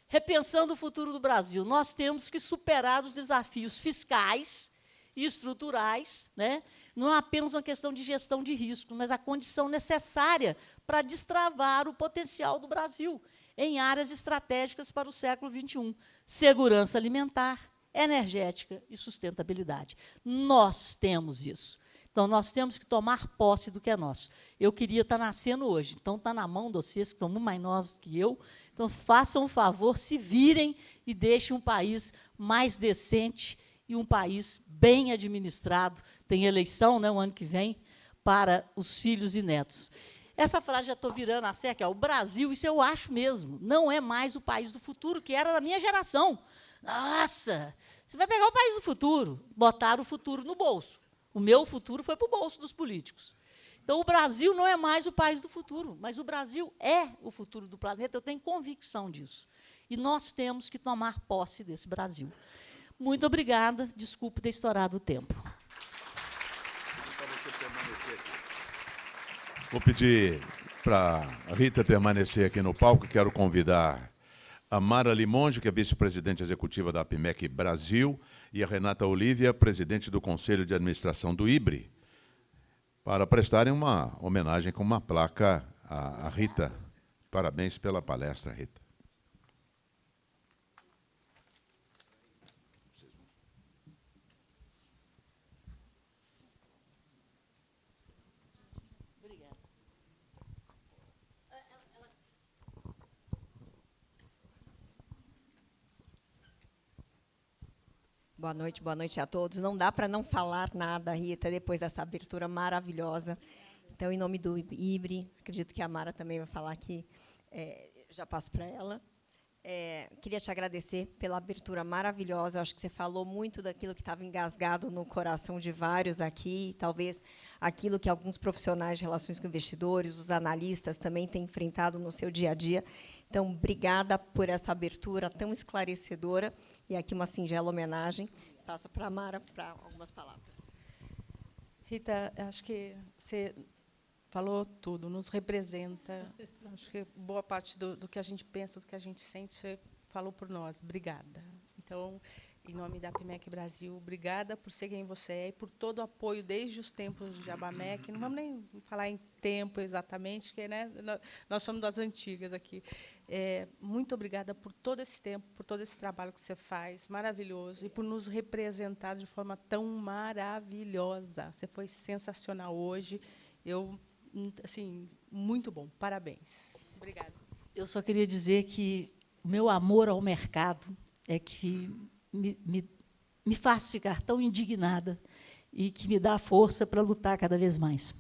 repensando o futuro do Brasil, nós temos que superar os desafios fiscais e estruturais, né? Não é apenas uma questão de gestão de risco, mas a condição necessária para destravar o potencial do Brasil em áreas estratégicas para o século XXI. Segurança alimentar, energética e sustentabilidade. Nós temos isso. Então, nós temos que tomar posse do que é nosso. Eu queria estar nascendo hoje, então está na mão de vocês, que são muito mais novos que eu. Então, façam um favor, se virem e deixem um país mais decente e um país bem administrado. Tem eleição, né, o ano que vem, para os filhos e netos. Essa frase já estou virando a série, o Brasil, isso eu acho mesmo, não é mais o país do futuro, que era da minha geração. Nossa, você vai pegar o país do futuro, botar o futuro no bolso. O meu futuro foi para o bolso dos políticos. Então, o Brasil não é mais o país do futuro, mas o Brasil é o futuro do planeta, eu tenho convicção disso. E nós temos que tomar posse desse Brasil. Muito obrigada, desculpe ter estourado o tempo. Vou pedir para a Rita permanecer aqui no palco. Quero convidar a Mara Limonge, que é vice-presidente executiva da APIMEC Brasil, e a Renata Olívia, presidente do Conselho de Administração do IBRE, para prestarem uma homenagem com uma placa à Rita. Parabéns pela palestra, Rita. Boa noite a todos. Não dá para não falar nada, Rita, depois dessa abertura maravilhosa. Então, em nome do IBRE, acredito que a Mara também vai falar aqui, já passo para ela. Queria te agradecer pela abertura maravilhosa. Acho que você falou muito daquilo que estava engasgado no coração de vários aqui, talvez aquilo que alguns profissionais de relações com investidores, os analistas também têm enfrentado no seu dia a dia. Então, obrigada por essa abertura tão esclarecedora. E aqui uma singela homenagem. Passo para a Mara para algumas palavras. Rita, acho que você falou tudo, nos representa. Acho que boa parte do que a gente pensa, do que a gente sente, você falou por nós. Obrigada. Então, em nome da APIMEC Brasil, obrigada por ser quem você é e por todo o apoio desde os tempos de ABAMEC. Não vamos nem falar em tempo exatamente, porque, né, nós somos das antigas aqui. Muito obrigada por todo esse tempo, por todo esse trabalho que você faz, maravilhoso, e por nos representar de forma tão maravilhosa. Você foi sensacional hoje. Assim, muito bom. Parabéns. Obrigada. Eu só queria dizer que o meu amor ao mercado é que me faz ficar tão indignada e que me dá força para lutar cada vez mais.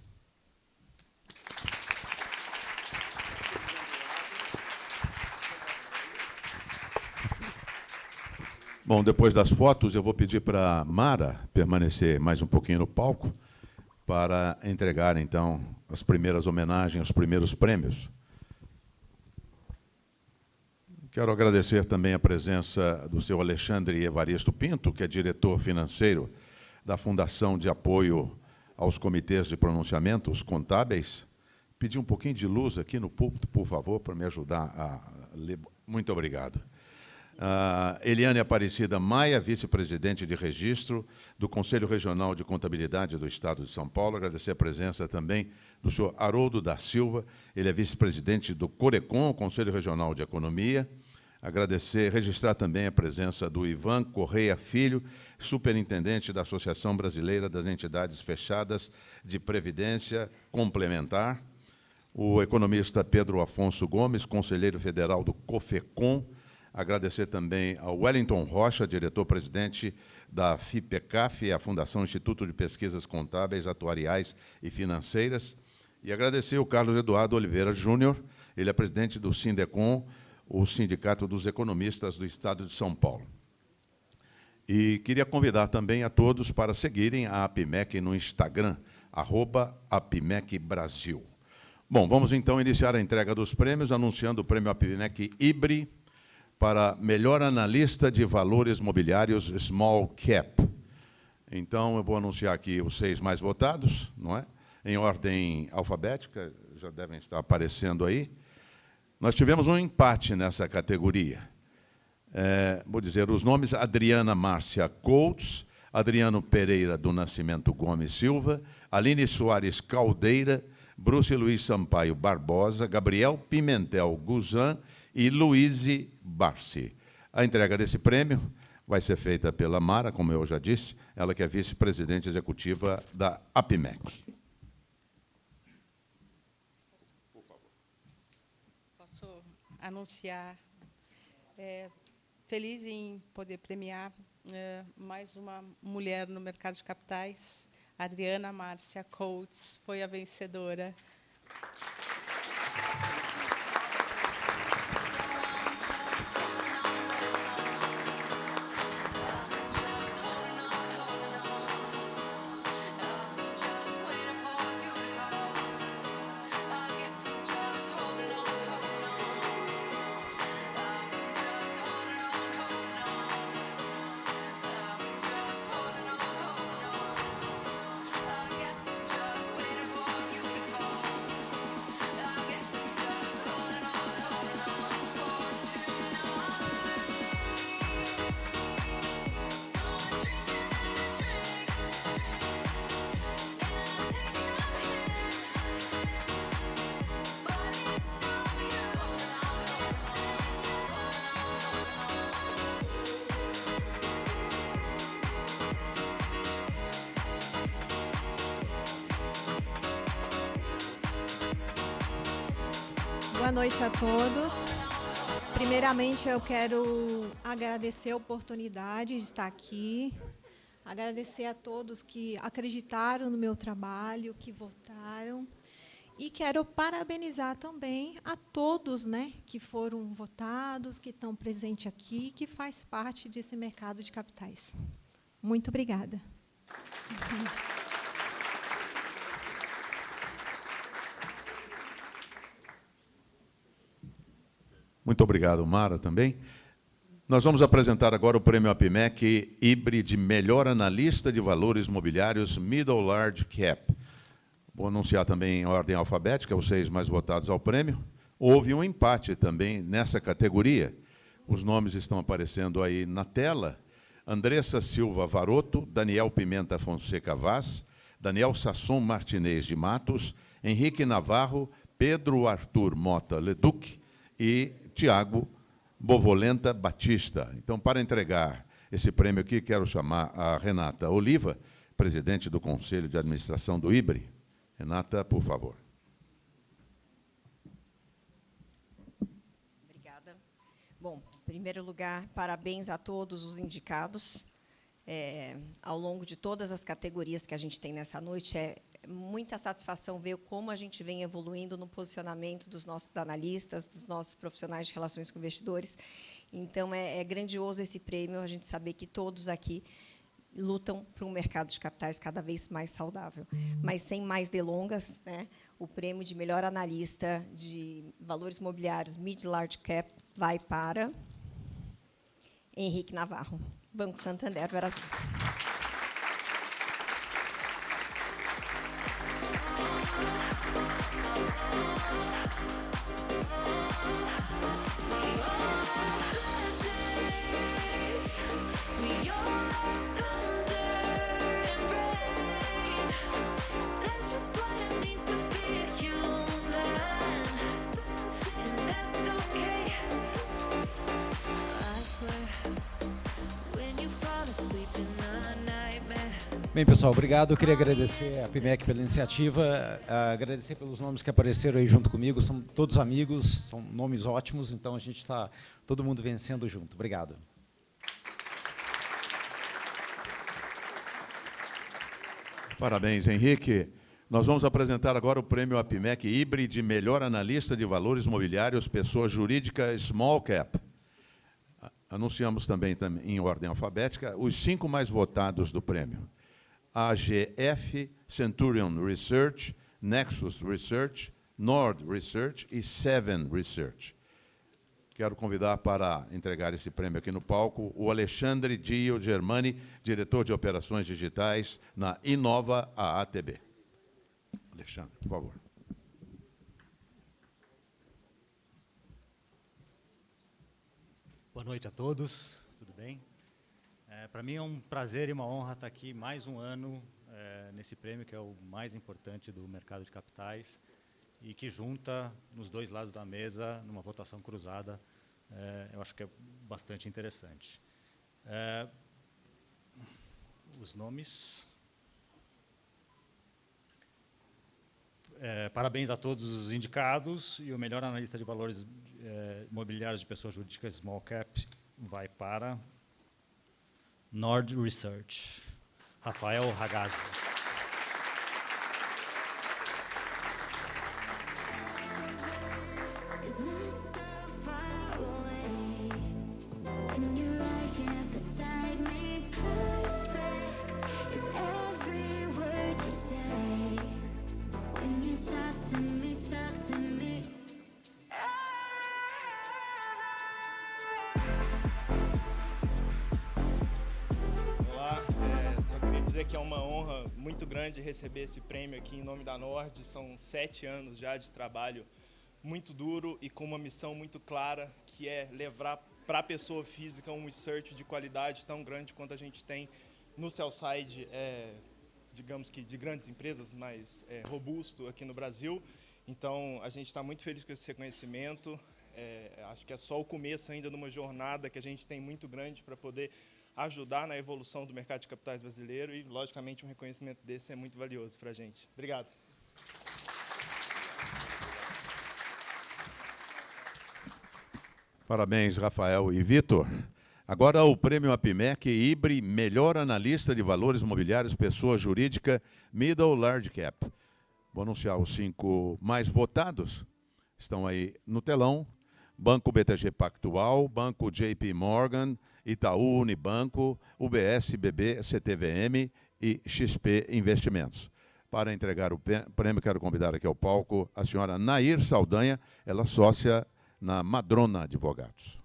Bom, depois das fotos, eu vou pedir para a Mara permanecer mais um pouquinho no palco para entregar, então, as primeiras homenagens, os primeiros prêmios. Quero agradecer também a presença do seu Alexandre Evaristo Pinto, que é diretor financeiro da Fundação de Apoio aos Comitês de Pronunciamentos Contábeis. Pedir um pouquinho de luz aqui no púlpito, por favor, para me ajudar a ler. Muito obrigado. Eliane Aparecida Maia, vice-presidente de registro do Conselho Regional de Contabilidade do Estado de São Paulo. Agradecer a presença também do senhor Haroldo da Silva, ele é vice-presidente do CORECON, Conselho Regional de Economia. Registrar também a presença do Ivan Correia Filho, superintendente da Associação Brasileira das Entidades Fechadas de Previdência Complementar. O economista Pedro Afonso Gomes, conselheiro federal do COFECON. Agradecer também ao Wellington Rocha, diretor-presidente da FIPECAF, a Fundação Instituto de Pesquisas Contábeis, Atuariais e Financeiras. E agradecer ao Carlos Eduardo Oliveira Júnior, ele é presidente do Sindecom, o Sindicato dos Economistas do Estado de São Paulo. E queria convidar também a todos para seguirem a APIMEC no Instagram, @APIMECBrasil. Bom, vamos então iniciar a entrega dos prêmios, anunciando o prêmio APIMEC IBRE para melhor analista de valores mobiliários Small Cap. Então, eu vou anunciar aqui os 6 mais votados, não é? Em ordem alfabética, já devem estar aparecendo aí. Nós tivemos um empate nessa categoria. Vou dizer os nomes: Adriana Márcia Coates, Adriano Pereira do Nascimento Gomes Silva, Aline Soares Caldeira, Bruce Luiz Sampaio Barbosa, Gabriel Pimentel Guzan e Luíse Barsi. A entrega desse prêmio vai ser feita pela Mara, como eu já disse, ela que é vice-presidente executiva da APIMEC. Posso anunciar, feliz em poder premiar mais uma mulher no mercado de capitais. Adriana Márcia Coates foi a vencedora. Boa noite a todos. Primeiramente, eu quero agradecer a oportunidade de estar aqui, agradecer a todos que acreditaram no meu trabalho, que votaram, e quero parabenizar também a todos, né, que foram votados, que estão presentes aqui, que faz parte desse mercado de capitais. Muito obrigada. Muito obrigado, Mara, também. Nós vamos apresentar agora o prêmio APIMEC IBRI de melhor analista de valores imobiliários Middle Large Cap. Vou anunciar também em ordem alfabética os 6 mais votados ao prêmio. Houve um empate também nessa categoria. Os nomes estão aparecendo aí na tela. Andressa Silva Varoto, Daniel Pimenta Fonseca Vaz, Daniel Sasson Martinez de Matos, Henrique Navarro, Pedro Arthur Mota Leduc e Tiago Bovolenta Batista. Então, para entregar esse prêmio aqui, quero chamar a Renata Oliva, presidente do Conselho de Administração do IBRI. Renata, por favor. Obrigada. Bom, em primeiro lugar, parabéns a todos os indicados. Ao longo de todas as categorias que a gente tem nessa noite, é muita satisfação ver como a gente vem evoluindo no posicionamento dos nossos analistas, dos nossos profissionais de relações com investidores. Então, é grandioso esse prêmio, a gente saber que todos aqui lutam para um mercado de capitais cada vez mais saudável. Mas, sem mais delongas, né, o prêmio de melhor analista de valores imobiliários Mid Large Cap vai para Henrique Navarro, Banco Santander, Brasil. Bem, pessoal, obrigado. Eu queria agradecer a APIMEC pela iniciativa, agradecer pelos nomes que apareceram aí junto comigo. São todos amigos, são nomes ótimos, então a gente está todo mundo vencendo junto. Obrigado. Parabéns, Henrique. Nós vamos apresentar agora o prêmio APIMEC IBRI de melhor analista de valores imobiliários, pessoa jurídica Small Cap. Anunciamos também em ordem alfabética os 5 mais votados do prêmio. AGF, Centurion Research, Nexus Research, Nord Research e Seven Research. Quero convidar para entregar esse prêmio aqui no palco o Alexandre Dio Germani, diretor de operações digitais na Inova AATB. Alexandre, por favor. Boa noite a todos, tudo bem? Para mim é um prazer e uma honra estar aqui mais um ano nesse prêmio, que é o mais importante do mercado de capitais e que junta nos 2 lados da mesa, numa votação cruzada, eu acho que é bastante interessante. Os nomes. Parabéns a todos os indicados e o melhor analista de valores imobiliários de pessoas jurídicas Small Cap vai para Nord Research, Rafael Ragazzi. Que é uma honra muito grande receber esse prêmio aqui em nome da Nord. São 7 anos já de trabalho muito duro e com uma missão muito clara, que é levar para a pessoa física um research de qualidade tão grande quanto a gente tem no sell-side, digamos que de grandes empresas, mais robusto aqui no Brasil. Então, a gente está muito feliz com esse reconhecimento. Acho que é só o começo ainda de uma jornada que a gente tem muito grande para poder ajudar na evolução do mercado de capitais brasileiro e, logicamente, um reconhecimento desse é muito valioso para a gente. Obrigado. Parabéns, Rafael e Vitor. Agora o prêmio APIMEC IBRI Melhor Analista de Valores Imobiliários, Pessoa Jurídica, Middle Large Cap. Vou anunciar os 5 mais votados. Estão aí no telão. Banco BTG Pactual, Banco JP Morgan, Itaú Unibanco, UBS BB CTVM e XP Investimentos. Para entregar o prêmio, quero convidar aqui ao palco a senhora Nair Saldanha, ela é sócia na Madrona Advogados.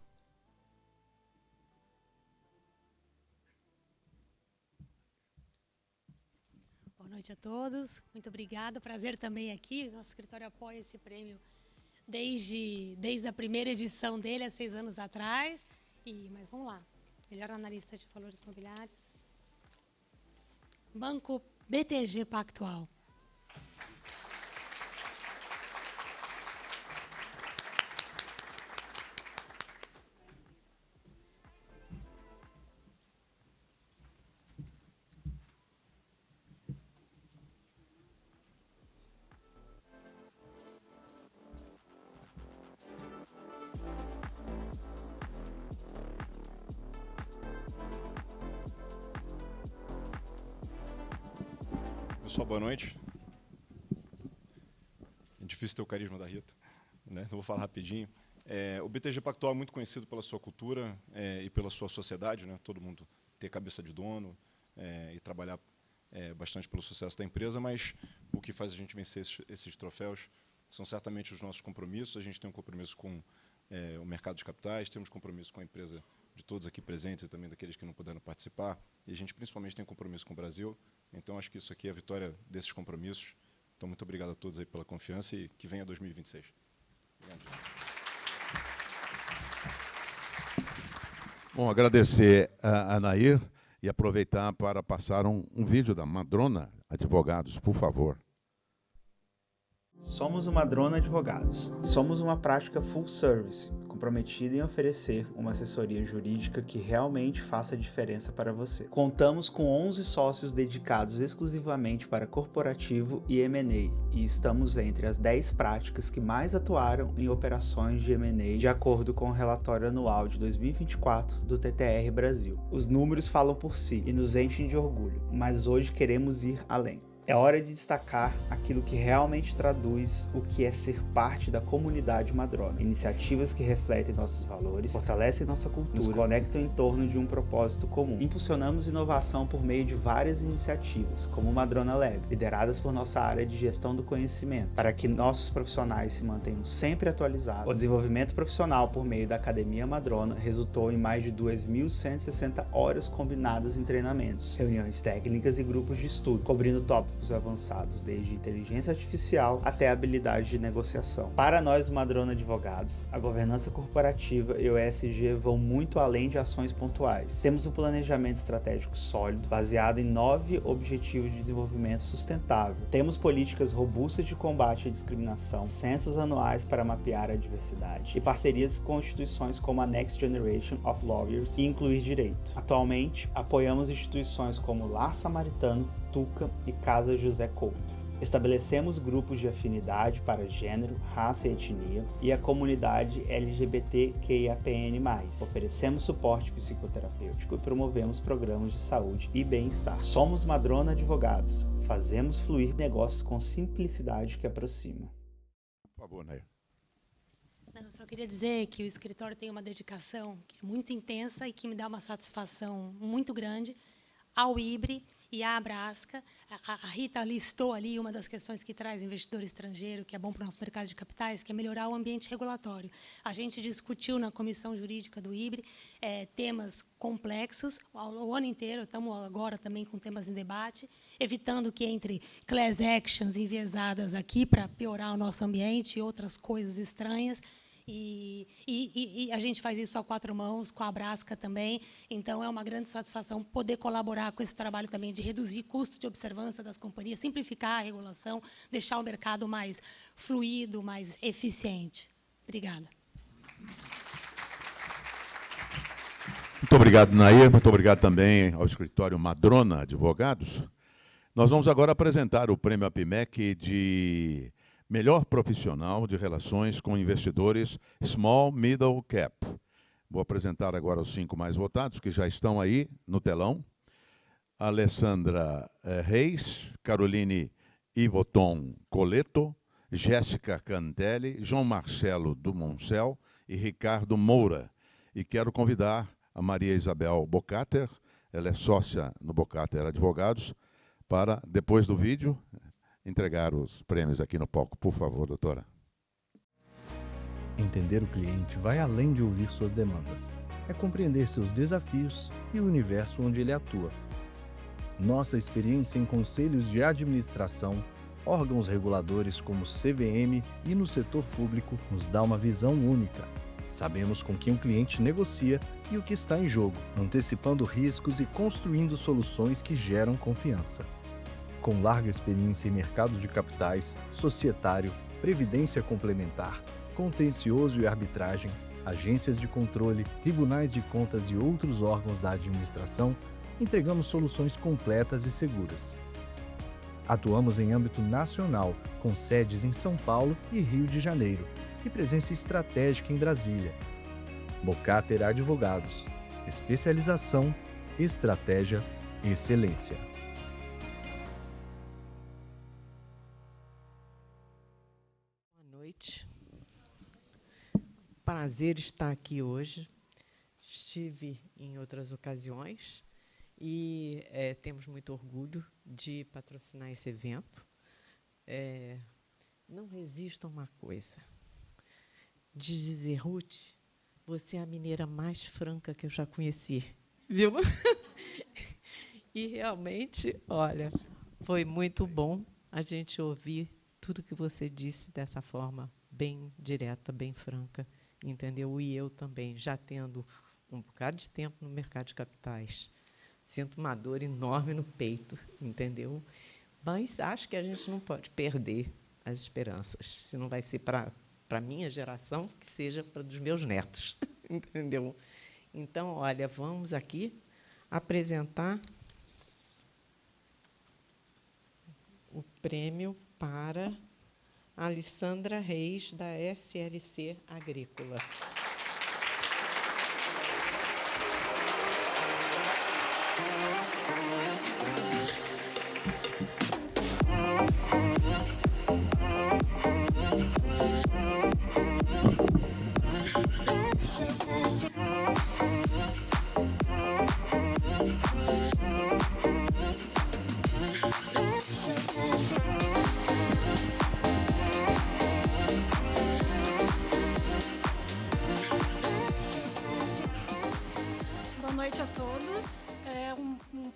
Boa noite a todos, muito obrigada, prazer também aqui. Nosso escritório apoia esse prêmio desde a primeira edição dele, há 6 anos atrás. Mas vamos lá, melhor analista de valores imobiliários. Banco BTG Pactual. Pessoal, boa noite. É difícil ter o carisma da Rita, né? Então vou falar rapidinho. O BTG Pactual é muito conhecido pela sua cultura e pela sua sociedade, né? Todo mundo ter cabeça de dono e trabalhar bastante pelo sucesso da empresa, mas o que faz a gente vencer esses troféus são certamente os nossos compromissos. A gente tem um compromisso com o mercado de capitais, temos compromisso com a empresa de todos aqui presentes e também daqueles que não puderam participar, e a gente principalmente tem compromisso com o Brasil. Então, acho que isso aqui é a vitória desses compromissos. Então, muito obrigado a todos aí pela confiança e que venha 2026. Obrigado. Bom, agradecer a Nair e aproveitar para passar um vídeo da Madrona Advogados, por favor. Somos o Madrona Advogados. Somos uma prática full service, comprometida em oferecer uma assessoria jurídica que realmente faça diferença para você. Contamos com 11 sócios dedicados exclusivamente para corporativo e M&A, e estamos entre as 10 práticas que mais atuaram em operações de M&A, de acordo com o relatório anual de 2024 do TTR Brasil. Os números falam por si e nos enchem de orgulho, mas hoje queremos ir além. É hora de destacar aquilo que realmente traduz o que é ser parte da comunidade Madrona. Iniciativas que refletem nossos valores, fortalecem nossa cultura, nos conectam em torno de um propósito comum. Impulsionamos inovação por meio de várias iniciativas, como o Madrona Lab, lideradas por nossa área de gestão do conhecimento, para que nossos profissionais se mantenham sempre atualizados. O desenvolvimento profissional por meio da Academia Madrona resultou em mais de 2.160 horas combinadas em treinamentos, reuniões técnicas e grupos de estudo, cobrindo tópicos avançados, desde inteligência artificial até habilidade de negociação. Para nós do Madrona Advogados, a governança corporativa e o ESG vão muito além de ações pontuais. Temos um planejamento estratégico sólido, baseado em 9 objetivos de desenvolvimento sustentável. Temos políticas robustas de combate à discriminação, censos anuais para mapear a diversidade e parcerias com instituições como a Next Generation of Lawyers e Incluir Direito. Atualmente, apoiamos instituições como Lar Samaritano, Tuca e Casa José Couto. Estabelecemos grupos de afinidade para gênero, raça e etnia e a comunidade LGBTQIAPN+. Oferecemos suporte psicoterapêutico e promovemos programas de saúde e bem-estar. Somos Madrona Advogados. Fazemos fluir negócios com simplicidade que aproxima. Por favor, Nair. Eu só queria dizer que o escritório tem uma dedicação muito intensa e que me dá uma satisfação muito grande ao IBRI e à Abrasca. A Rita listou ali uma das questões que traz o investidor estrangeiro, que é bom para o nosso mercado de capitais, que é melhorar o ambiente regulatório. A gente discutiu na comissão jurídica do IBRI temas complexos o ano inteiro, estamos agora também com temas em debate, evitando que entre class actions enviesadas aqui para piorar o nosso ambiente e outras coisas estranhas. E a gente faz isso a 4 mãos, com a Abrasca também. Então, é uma grande satisfação poder colaborar com esse trabalho também de reduzir custos de observância das companhias, simplificar a regulação, deixar o mercado mais fluido, mais eficiente. Obrigada. Muito obrigado, Nair. Muito obrigado também ao escritório Madrona Advogados. Nós vamos agora apresentar o prêmio APIMEC de melhor profissional de relações com investidores Small Middle Cap. Vou apresentar agora os 5 mais votados, que já estão aí no telão. Alessandra Reis, Caroline Ivoton Coleto, Jéssica Cantelli, João Marcelo Dumoncel e Ricardo Moura. E quero convidar a Maria Isabel Bocater, ela é sócia no Bocater Advogados, para, depois do vídeo, entregar os prêmios aqui no palco. Por favor, doutora. Entender o cliente vai além de ouvir suas demandas. É compreender seus desafios e o universo onde ele atua. Nossa experiência em conselhos de administração, órgãos reguladores como CVM e no setor público nos dá uma visão única. Sabemos com quem o cliente negocia e o que está em jogo, antecipando riscos e construindo soluções que geram confiança. Com larga experiência em mercado de capitais, societário, previdência complementar, contencioso e arbitragem, agências de controle, tribunais de contas e outros órgãos da administração, entregamos soluções completas e seguras. Atuamos em âmbito nacional, com sedes em São Paulo e Rio de Janeiro, e presença estratégica em Brasília. Bocater Advogados. Especialização, estratégia, excelência. Boa noite. Prazer estar aqui hoje. Estive em outras ocasiões e temos muito orgulho de patrocinar esse evento. Não resisto a uma coisa. De dizer, Ruth, você é a mineira mais franca que eu já conheci, viu? E realmente, olha, foi muito bom a gente ouvir tudo que você disse dessa forma bem direta, bem franca, entendeu? E eu também, já tendo um bocado de tempo no mercado de capitais, sinto uma dor enorme no peito, entendeu? Mas acho que a gente não pode perder as esperanças, se não vai ser para a minha geração, que seja para dos meus netos, entendeu? Então, olha, vamos aqui apresentar o prêmio para a Alessandra Reis, da SLC Agrícola.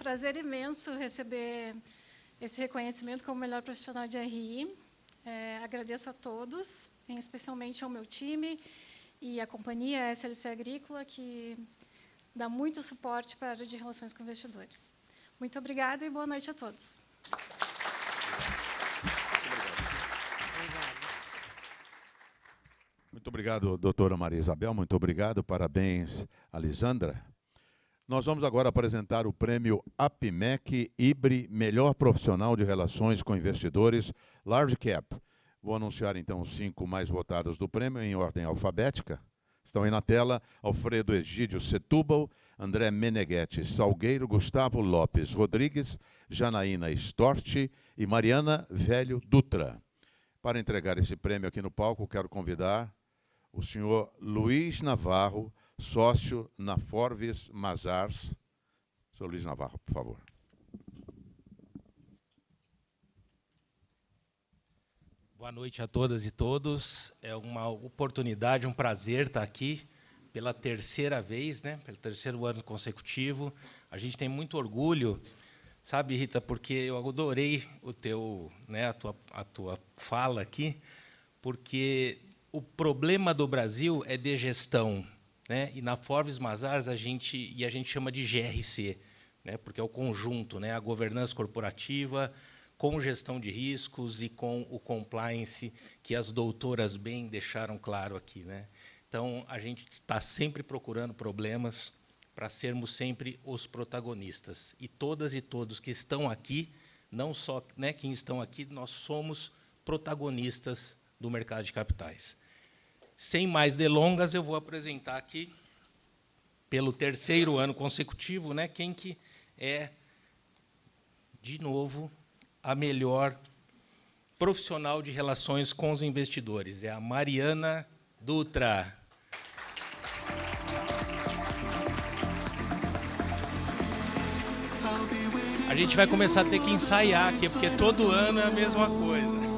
Prazer imenso receber esse reconhecimento como melhor profissional de RI. Agradeço a todos, especialmente ao meu time e à companhia SLC Agrícola, que dá muito suporte para a área de relações com investidores. Muito obrigada e boa noite a todos. Muito obrigado, doutora Maria Isabel. Muito obrigado. Parabéns, Alessandra. Nós vamos agora apresentar o prêmio APMEC IBRI Melhor Profissional de Relações com Investidores Large Cap. Vou anunciar, então, os 5 mais votados do prêmio em ordem alfabética. Estão aí na tela: Alfredo Egídio Setúbal, André Meneghetti Salgueiro, Gustavo Lopes Rodrigues, Janaína Storti e Mariana Velho Dutra. Para entregar esse prêmio aqui no palco, quero convidar o senhor Luiz Navarro, sócio na Forvis Mazars. Senhor Luiz Navarro, por favor. Boa noite a todas e todos. É uma oportunidade, um prazer estar aqui pela terceira vez, né? Pelo terceiro ano consecutivo. A gente tem muito orgulho, sabe, Rita, porque eu adorei o teu, né, a tua fala aqui, porque o problema do Brasil é de gestão. Né? E na Forvis Mazars a gente chama de GRC, né? Porque é o conjunto, né? A governança corporativa, com gestão de riscos e com o compliance, que as doutoras bem deixaram claro aqui. Né? Então, a gente está sempre procurando problemas para sermos sempre os protagonistas. E todas e todos que estão aqui, não só, né, quem estão aqui, nós somos protagonistas do mercado de capitais. Sem mais delongas, eu vou apresentar aqui, pelo 3º ano consecutivo, né, quem que é, de novo, a melhor profissional de relações com os investidores. É a Mariana Dutra. A gente vai começar a ter que ensaiar aqui, porque todo ano é a mesma coisa.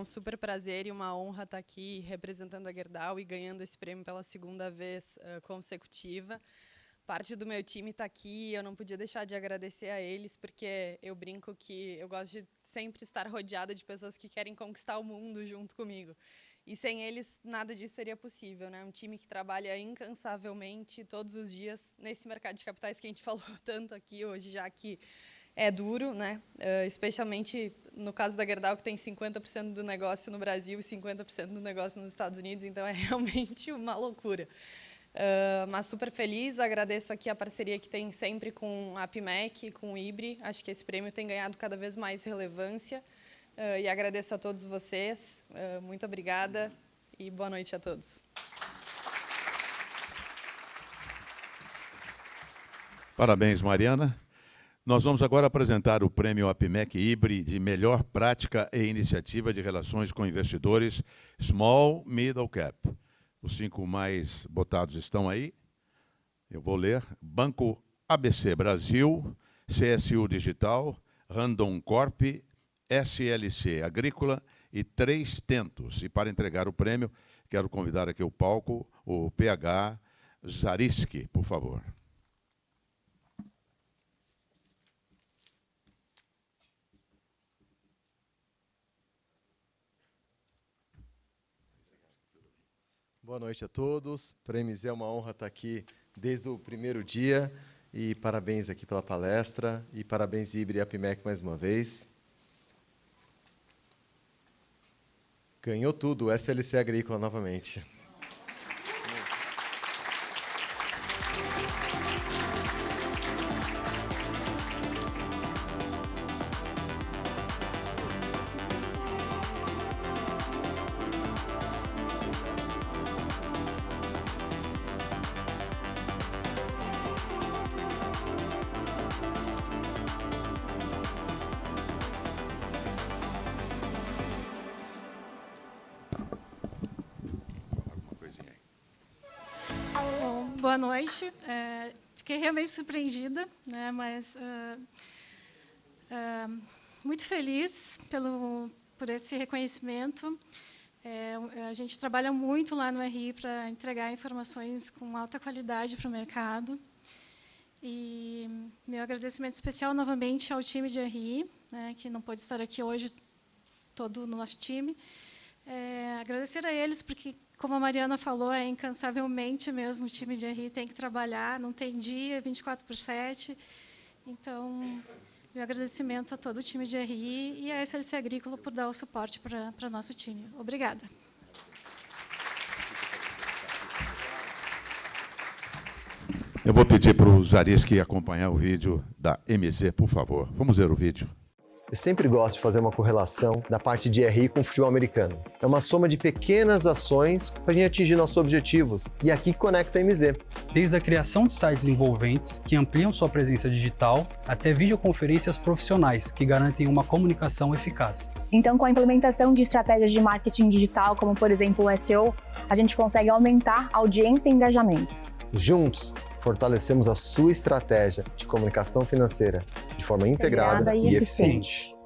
Super prazer e uma honra estar aqui representando a Gerdau e ganhando esse prêmio pela 2ª vez consecutiva. Parte do meu time está aqui e eu não podia deixar de agradecer a eles, porque eu brinco que eu gosto de sempre estar rodeada de pessoas que querem conquistar o mundo junto comigo. E sem eles, nada disso seria possível, né? Um time que trabalha incansavelmente todos os dias nesse mercado de capitais que a gente falou tanto aqui hoje, já que é duro, né? Especialmente no caso da Gerdau, que tem 50% do negócio no Brasil e 50% do negócio nos Estados Unidos, então é realmente uma loucura. Mas super feliz, agradeço aqui a parceria que tem sempre com a APIMEC, com o IBRI, acho que esse prêmio tem ganhado cada vez mais relevância, e agradeço a todos vocês, muito obrigada e boa noite a todos. Parabéns, Mariana. Nós vamos agora apresentar o prêmio APIMEC IBRI de melhor prática e iniciativa de relações com investidores Small Middle Cap. Os 5 mais votados estão aí. Eu vou ler. Banco ABC Brasil, CSU Digital, Randon Corp, SLC Agrícola e 3 Tentos. E para entregar o prêmio, quero convidar aqui ao palco o PH Zariski, por favor. Boa noite a todos. Para mim é uma honra estar aqui desde o primeiro dia e parabéns aqui pela palestra e parabéns IBRI e APIMEC mais uma vez. Ganhou tudo, SLC Agrícola novamente. Boa noite. Fiquei realmente surpreendida, né, mas muito feliz por esse reconhecimento. A gente trabalha muito lá no RI para entregar informações com alta qualidade para o mercado. E meu agradecimento especial novamente ao time de RI, né, que não pôde estar aqui hoje, todo o nosso time. Agradecer a eles, porque, como a Mariana falou, incansavelmente mesmo o time de RI tem que trabalhar, não tem dia, 24/7. Então, meu agradecimento a todo o time de RI e a SLC Agrícola por dar o suporte para nosso time. Obrigada. Eu vou pedir para o Zariski acompanhar o vídeo da MZ, por favor. Vamos ver o vídeo. Eu sempre gosto de fazer uma correlação da parte de RI com o futebol americano. É uma soma de pequenas ações para a gente atingir nossos objetivos. E aqui conecta a MZ. Desde a criação de sites envolventes que ampliam sua presença digital, até videoconferências profissionais que garantem uma comunicação eficaz. Então, com a implementação de estratégias de marketing digital, como por exemplo o SEO, a gente consegue aumentar a audiência e engajamento. Juntos, fortalecemos a sua estratégia de comunicação financeira de forma integrada e eficiente.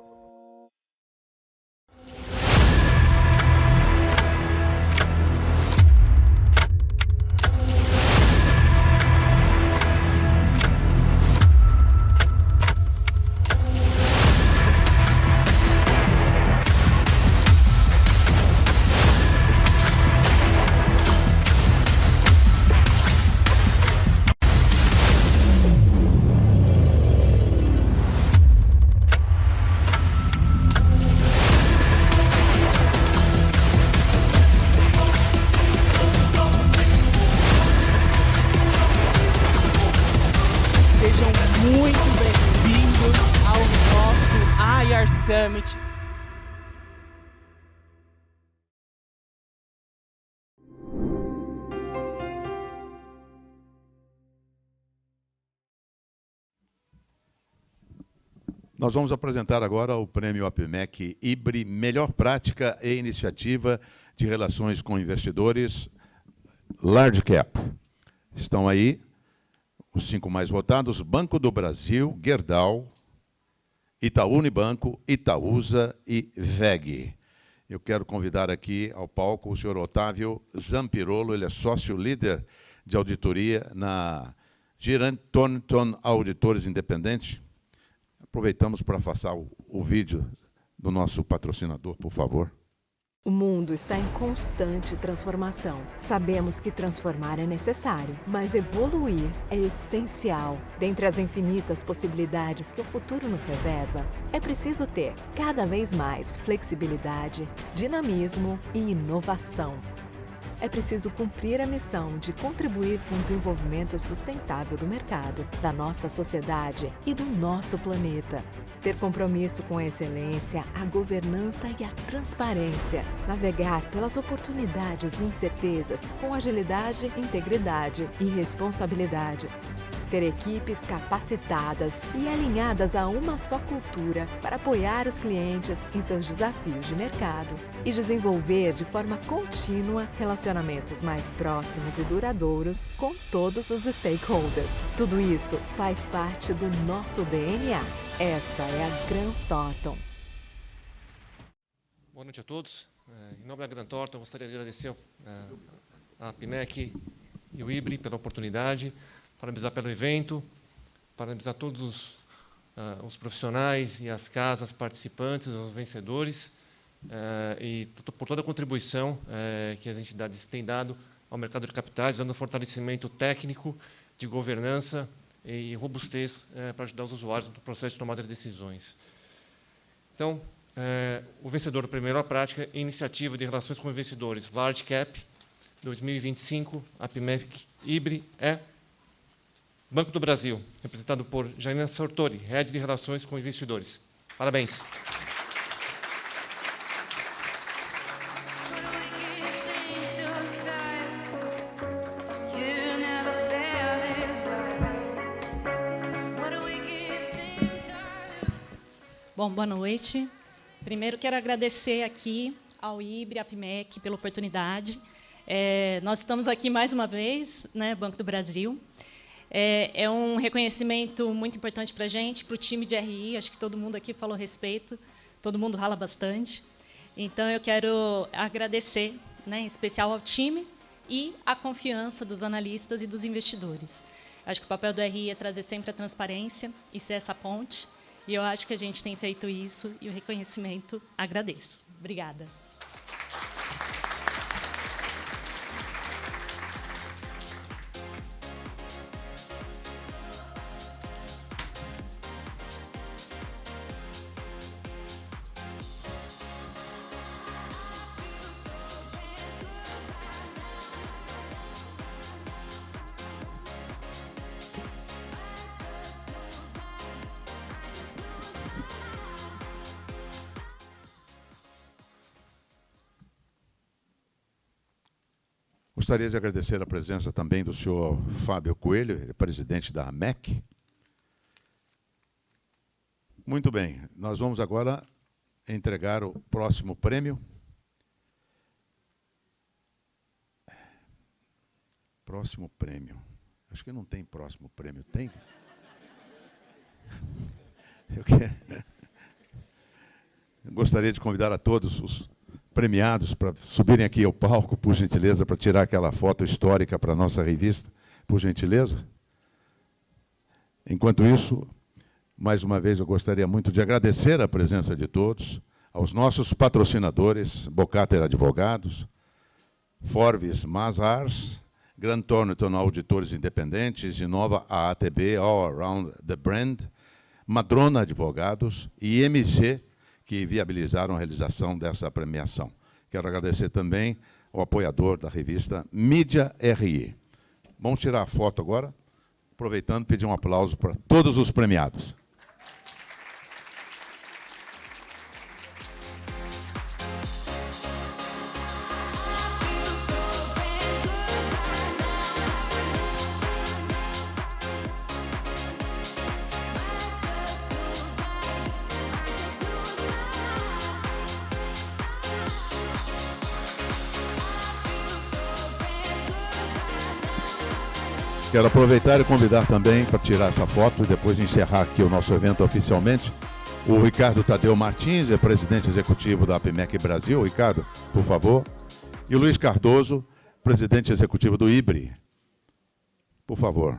Muito bem-vindos ao nosso IR Summit. Nós vamos apresentar agora o Prêmio APMEC IBRI Melhor Prática e Iniciativa de Relações com Investidores Large Cap. Estão aí os 5 mais votados: Banco do Brasil, Gerdau, Itaú Unibanco, Itaúsa e VEG. Eu quero convidar aqui ao palco o senhor Otávio Zampirolo, ele é sócio-líder de auditoria na Girant Thornton Auditores Independentes. Aproveitamos para passar o vídeo do nosso patrocinador, por favor. O mundo está em constante transformação. Sabemos que transformar é necessário, mas evoluir é essencial. Dentre as infinitas possibilidades que o futuro nos reserva, é preciso ter cada vez mais flexibilidade, dinamismo e inovação. É preciso cumprir a missão de contribuir com o desenvolvimento sustentável do mercado, da nossa sociedade e do nosso planeta. Ter compromisso com a excelência, a governança e a transparência. Navegar pelas oportunidades e incertezas com agilidade, integridade e responsabilidade. Ter equipes capacitadas e alinhadas a uma só cultura para apoiar os clientes em seus desafios de mercado e desenvolver de forma contínua relacionamentos mais próximos e duradouros com todos os stakeholders. Tudo isso faz parte do nosso DNA. Essa é a Grant Thornton. Boa noite a todos. Em nome da Grant Thornton, eu gostaria de agradecer a APMEC e o IBRI pela oportunidade, parabenizar pelo evento, parabenizar todos os profissionais e as casas participantes, os vencedores, e por toda a contribuição que as entidades têm dado ao mercado de capitais, dando fortalecimento técnico, de governança e robustez para ajudar os usuários no processo de tomada de decisões. Então, o vencedor do Prêmio à Prática, Iniciativa de Relações com Investidores Large Cap 2025, APMEC IBRI, é Banco do Brasil, representado por Janina Sartori, Head de Relações com Investidores. Parabéns. Bom, boa noite. Primeiro quero agradecer aqui ao IBRI, APMEC, pela oportunidade. Nós estamos aqui mais uma vez, né, Banco do Brasil. É um reconhecimento muito importante para a gente, para o time de RI, acho que todo mundo aqui falou a respeito, todo mundo rala bastante. Então, eu quero agradecer, né, em especial ao time e a confiança dos analistas e dos investidores. Acho que o papel do RI é trazer sempre a transparência e ser essa ponte, e eu acho que a gente tem feito isso, e o reconhecimento agradeço. Obrigada. Gostaria de agradecer a presença também do senhor Fábio Coelho, presidente da AMEC. Muito bem, nós vamos agora entregar o próximo prêmio. Próximo prêmio. Acho que não tem próximo prêmio, tem? Eu gostaria de convidar a todos os premiados para subirem aqui ao palco, por gentileza, para tirar aquela foto histórica para a nossa revista, por gentileza. Enquanto isso, mais uma vez eu gostaria muito de agradecer a presença de todos, aos nossos patrocinadores, Bocater Advogados, Forbes Mazars, Grant Thornton Auditores Independentes, Inova AATB, All Around the Brand, Madrona Advogados e IMC, que viabilizaram a realização dessa premiação. Quero agradecer também ao apoiador da revista Mídia RI. Vamos tirar a foto agora. Aproveitando, pedir um aplauso para todos os premiados. Quero aproveitar e convidar também para tirar essa foto e depois encerrar aqui o nosso evento oficialmente. O Ricardo Tadeu Martins, é presidente executivo da APIMEC Brasil. Ricardo, por favor. E o Luiz Cardoso, presidente executivo do IBRI. Por favor.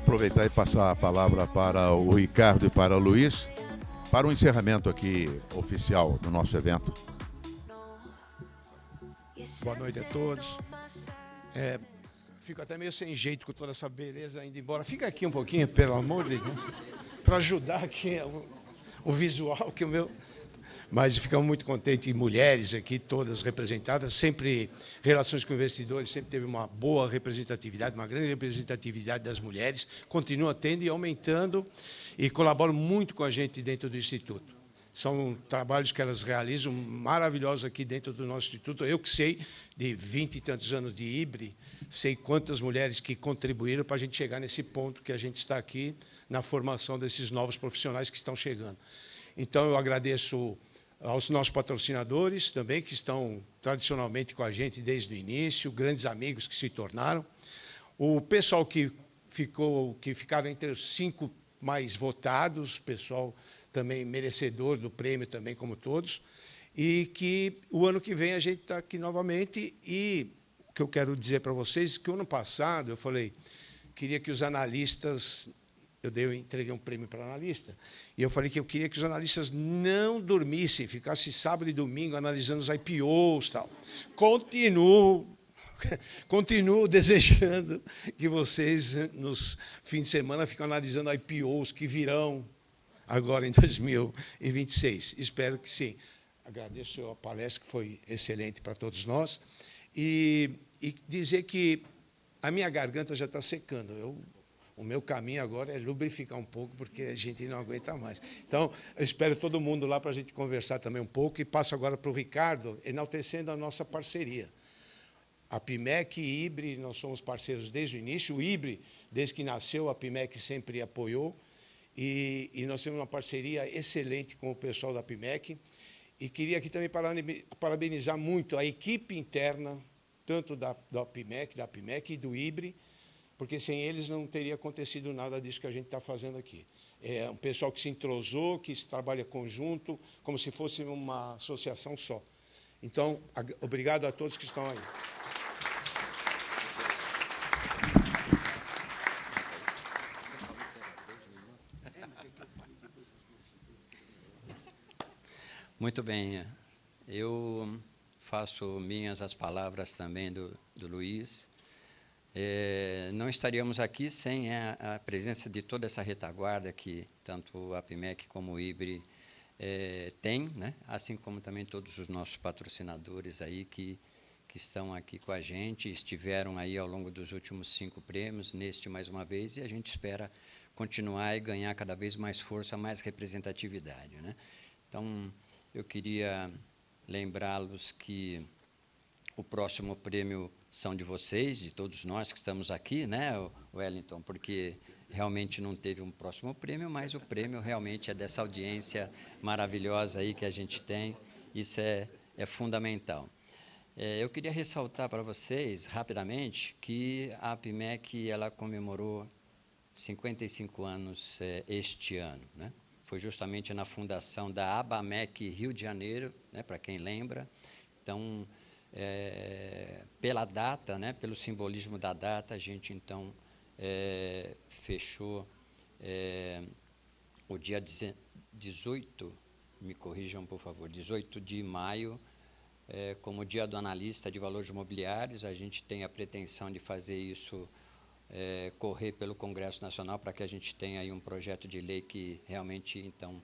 Aproveitar e passar a palavra para o Ricardo e para o Luiz, para o encerramento aqui oficial do nosso evento. Boa noite a todos. Fico até meio sem jeito com toda essa beleza indo embora. Fica aqui um pouquinho, pelo amor de Deus, para ajudar aqui o visual que o meu... Mas ficamos muito contentes, e mulheres aqui, todas representadas, sempre, relações com investidores, sempre teve uma boa representatividade, uma grande representatividade das mulheres, continua tendo e aumentando, e colaboram muito com a gente dentro do Instituto. São trabalhos que elas realizam maravilhosos aqui dentro do nosso Instituto. Eu que sei, de 20 e tantos anos de IBRI, sei quantas mulheres que contribuíram para a gente chegar nesse ponto que a gente está aqui, na formação desses novos profissionais que estão chegando. Então, eu agradeço aos nossos patrocinadores também, que estão tradicionalmente com a gente desde o início, grandes amigos que se tornaram. O pessoal que ficaram entre os 5 mais votados, pessoal também merecedor do prêmio, também como todos, e que o ano que vem a gente está aqui novamente. E o que eu quero dizer para vocês é que o ano passado eu falei, queria que os analistas... Eu entreguei um prêmio para analista, e eu falei que eu queria que os analistas não dormissem, ficassem sábado e domingo analisando os IPOs e tal. Continuo desejando que vocês, nos fins de semana, fiquem analisando IPOs que virão agora em 2026. Espero que sim. Agradeço a palestra, que foi excelente para todos nós. E dizer que a minha garganta já está secando. O meu caminho agora é lubrificar um pouco, porque a gente não aguenta mais. Então, eu espero todo mundo lá para a gente conversar também um pouco. E passo agora para o Ricardo, enaltecendo a nossa parceria. A APIMEC e IBRI, nós somos parceiros desde o início. O IBRI, desde que nasceu, a APIMEC sempre apoiou. E nós temos uma parceria excelente com o pessoal da APIMEC. E queria aqui também parabenizar muito a equipe interna, tanto da APIMEC e do IBRI, porque sem eles não teria acontecido nada disso que a gente está fazendo aqui. É um pessoal que se entrosou, que trabalha conjunto, como se fosse uma associação só. Então, obrigado a todos que estão aí. Muito bem. Eu faço minhas as palavras também do Luiz. Não estaríamos aqui sem a presença de toda essa retaguarda que tanto a APIMEC como o IBRI tem, né? Assim como também todos os nossos patrocinadores aí que estão aqui com a gente, estiveram aí ao longo dos últimos 5 prêmios, neste mais uma vez, e a gente espera continuar e ganhar cada vez mais força, mais representatividade, né? Então, eu queria lembrá-los que o próximo prêmio são de vocês, de todos nós que estamos aqui, né, Wellington? Porque realmente não teve um próximo prêmio, mas o prêmio realmente é dessa audiência maravilhosa aí que a gente tem. Isso é fundamental. Eu queria ressaltar para vocês, rapidamente, que a APIMEC ela comemorou 55 anos este ano, né? Foi justamente na fundação da ABAMEC Rio de Janeiro, né, para quem lembra. Então, pela data, né, pelo simbolismo da data, a gente, então, fechou o dia 18, me corrijam, por favor, 18 de maio, como Dia do Analista de Valores Imobiliários. A gente tem a pretensão de fazer isso correr pelo Congresso Nacional para que a gente tenha aí um projeto de lei que realmente, então,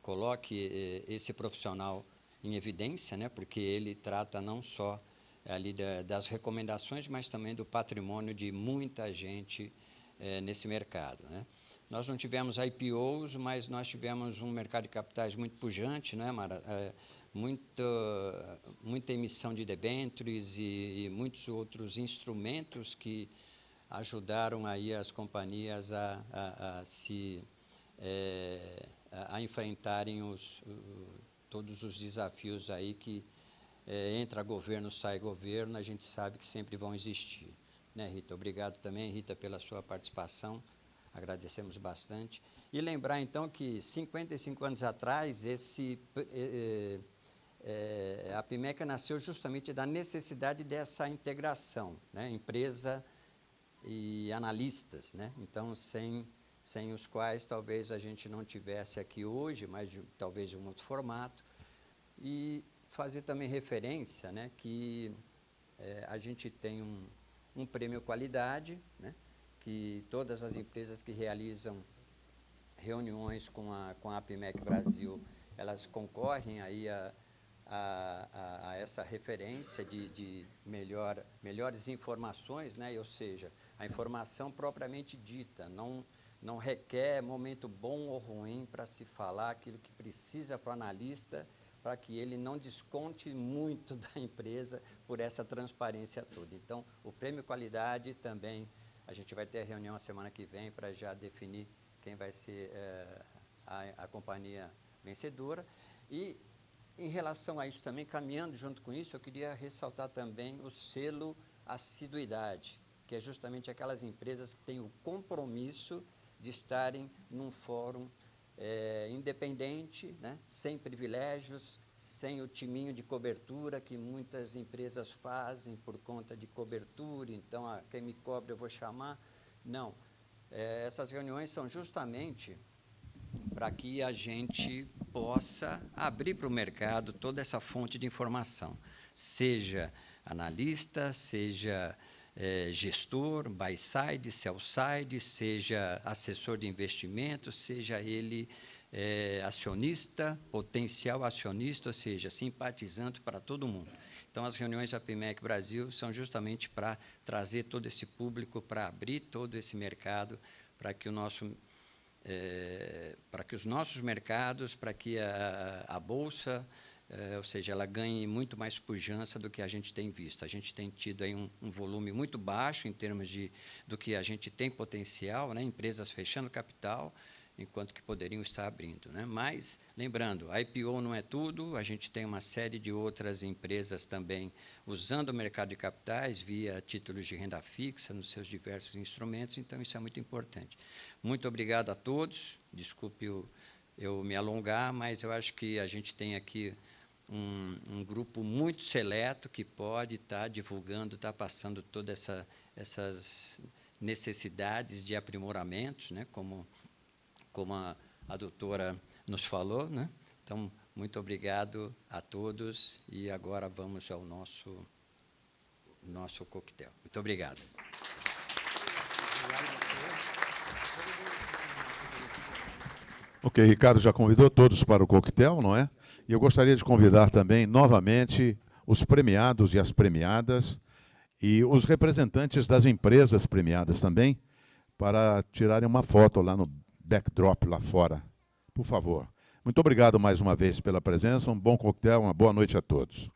coloque esse profissional em evidência, né, porque ele trata não só ali das recomendações, mas também do patrimônio de muita gente nesse mercado, né. Nós não tivemos IPOs, mas nós tivemos um mercado de capitais muito pujante, né, Mara? Muita emissão de debêntures e muitos outros instrumentos que ajudaram aí as companhias a enfrentarem todos os desafios aí que entra governo, sai governo, a gente sabe que sempre vão existir. Né, Rita? Obrigado também, Rita, pela sua participação. Agradecemos bastante. E lembrar, então, que 55 anos atrás, a APIMEC nasceu justamente da necessidade dessa integração, né? Empresa e analistas, né? Então, sem os quais talvez a gente não tivesse aqui hoje, mas talvez de um outro formato. E fazer também referência, né, que a gente tem um prêmio qualidade, né, que todas as empresas que realizam reuniões com a APIMEC Brasil, elas concorrem aí a essa referência de melhores informações, né, ou seja, a informação propriamente dita, não requer momento bom ou ruim para se falar aquilo que precisa para o analista, para que ele não desconte muito da empresa por essa transparência toda. Então, o prêmio qualidade também, a gente vai ter a reunião a semana que vem para já definir quem vai ser a companhia vencedora. E, em relação a isso também, caminhando junto com isso, eu queria ressaltar também o selo assiduidade, que é justamente aquelas empresas que têm o compromisso de estarem num fórum independente, né, sem privilégios, sem o timinho de cobertura que muitas empresas fazem por conta de cobertura, então quem me cobre eu vou chamar. Não, essas reuniões são justamente para que a gente possa abrir para o mercado toda essa fonte de informação, seja analista, seja gestor, buy-side, sell-side, seja assessor de investimentos, seja ele acionista, potencial acionista, ou seja, simpatizante para todo mundo. Então, as reuniões da APIMEC Brasil são justamente para trazer todo esse público, para abrir todo esse mercado, para que os nossos mercados, para que a Bolsa, ou seja, ela ganhe muito mais pujança do que a gente tem visto. A gente tem tido aí um volume muito baixo em termos do que a gente tem potencial, né? Empresas fechando capital, enquanto que poderiam estar abrindo, né? Mas, lembrando, a IPO não é tudo, a gente tem uma série de outras empresas também usando o mercado de capitais via títulos de renda fixa nos seus diversos instrumentos, então isso é muito importante. Muito obrigado a todos, desculpe eu me alongar, mas eu acho que a gente tem aqui um grupo muito seleto que pode estar divulgando, estar passando todas essas necessidades de aprimoramentos, né, como a doutora nos falou, né? Então, muito obrigado a todos e agora vamos ao nosso coquetel. Muito obrigado. Ok, Ricardo já convidou todos para o coquetel, não é? E eu gostaria de convidar também, novamente, os premiados e as premiadas e os representantes das empresas premiadas também, para tirarem uma foto lá no backdrop lá fora, por favor. Muito obrigado mais uma vez pela presença, um bom coquetel, uma boa noite a todos.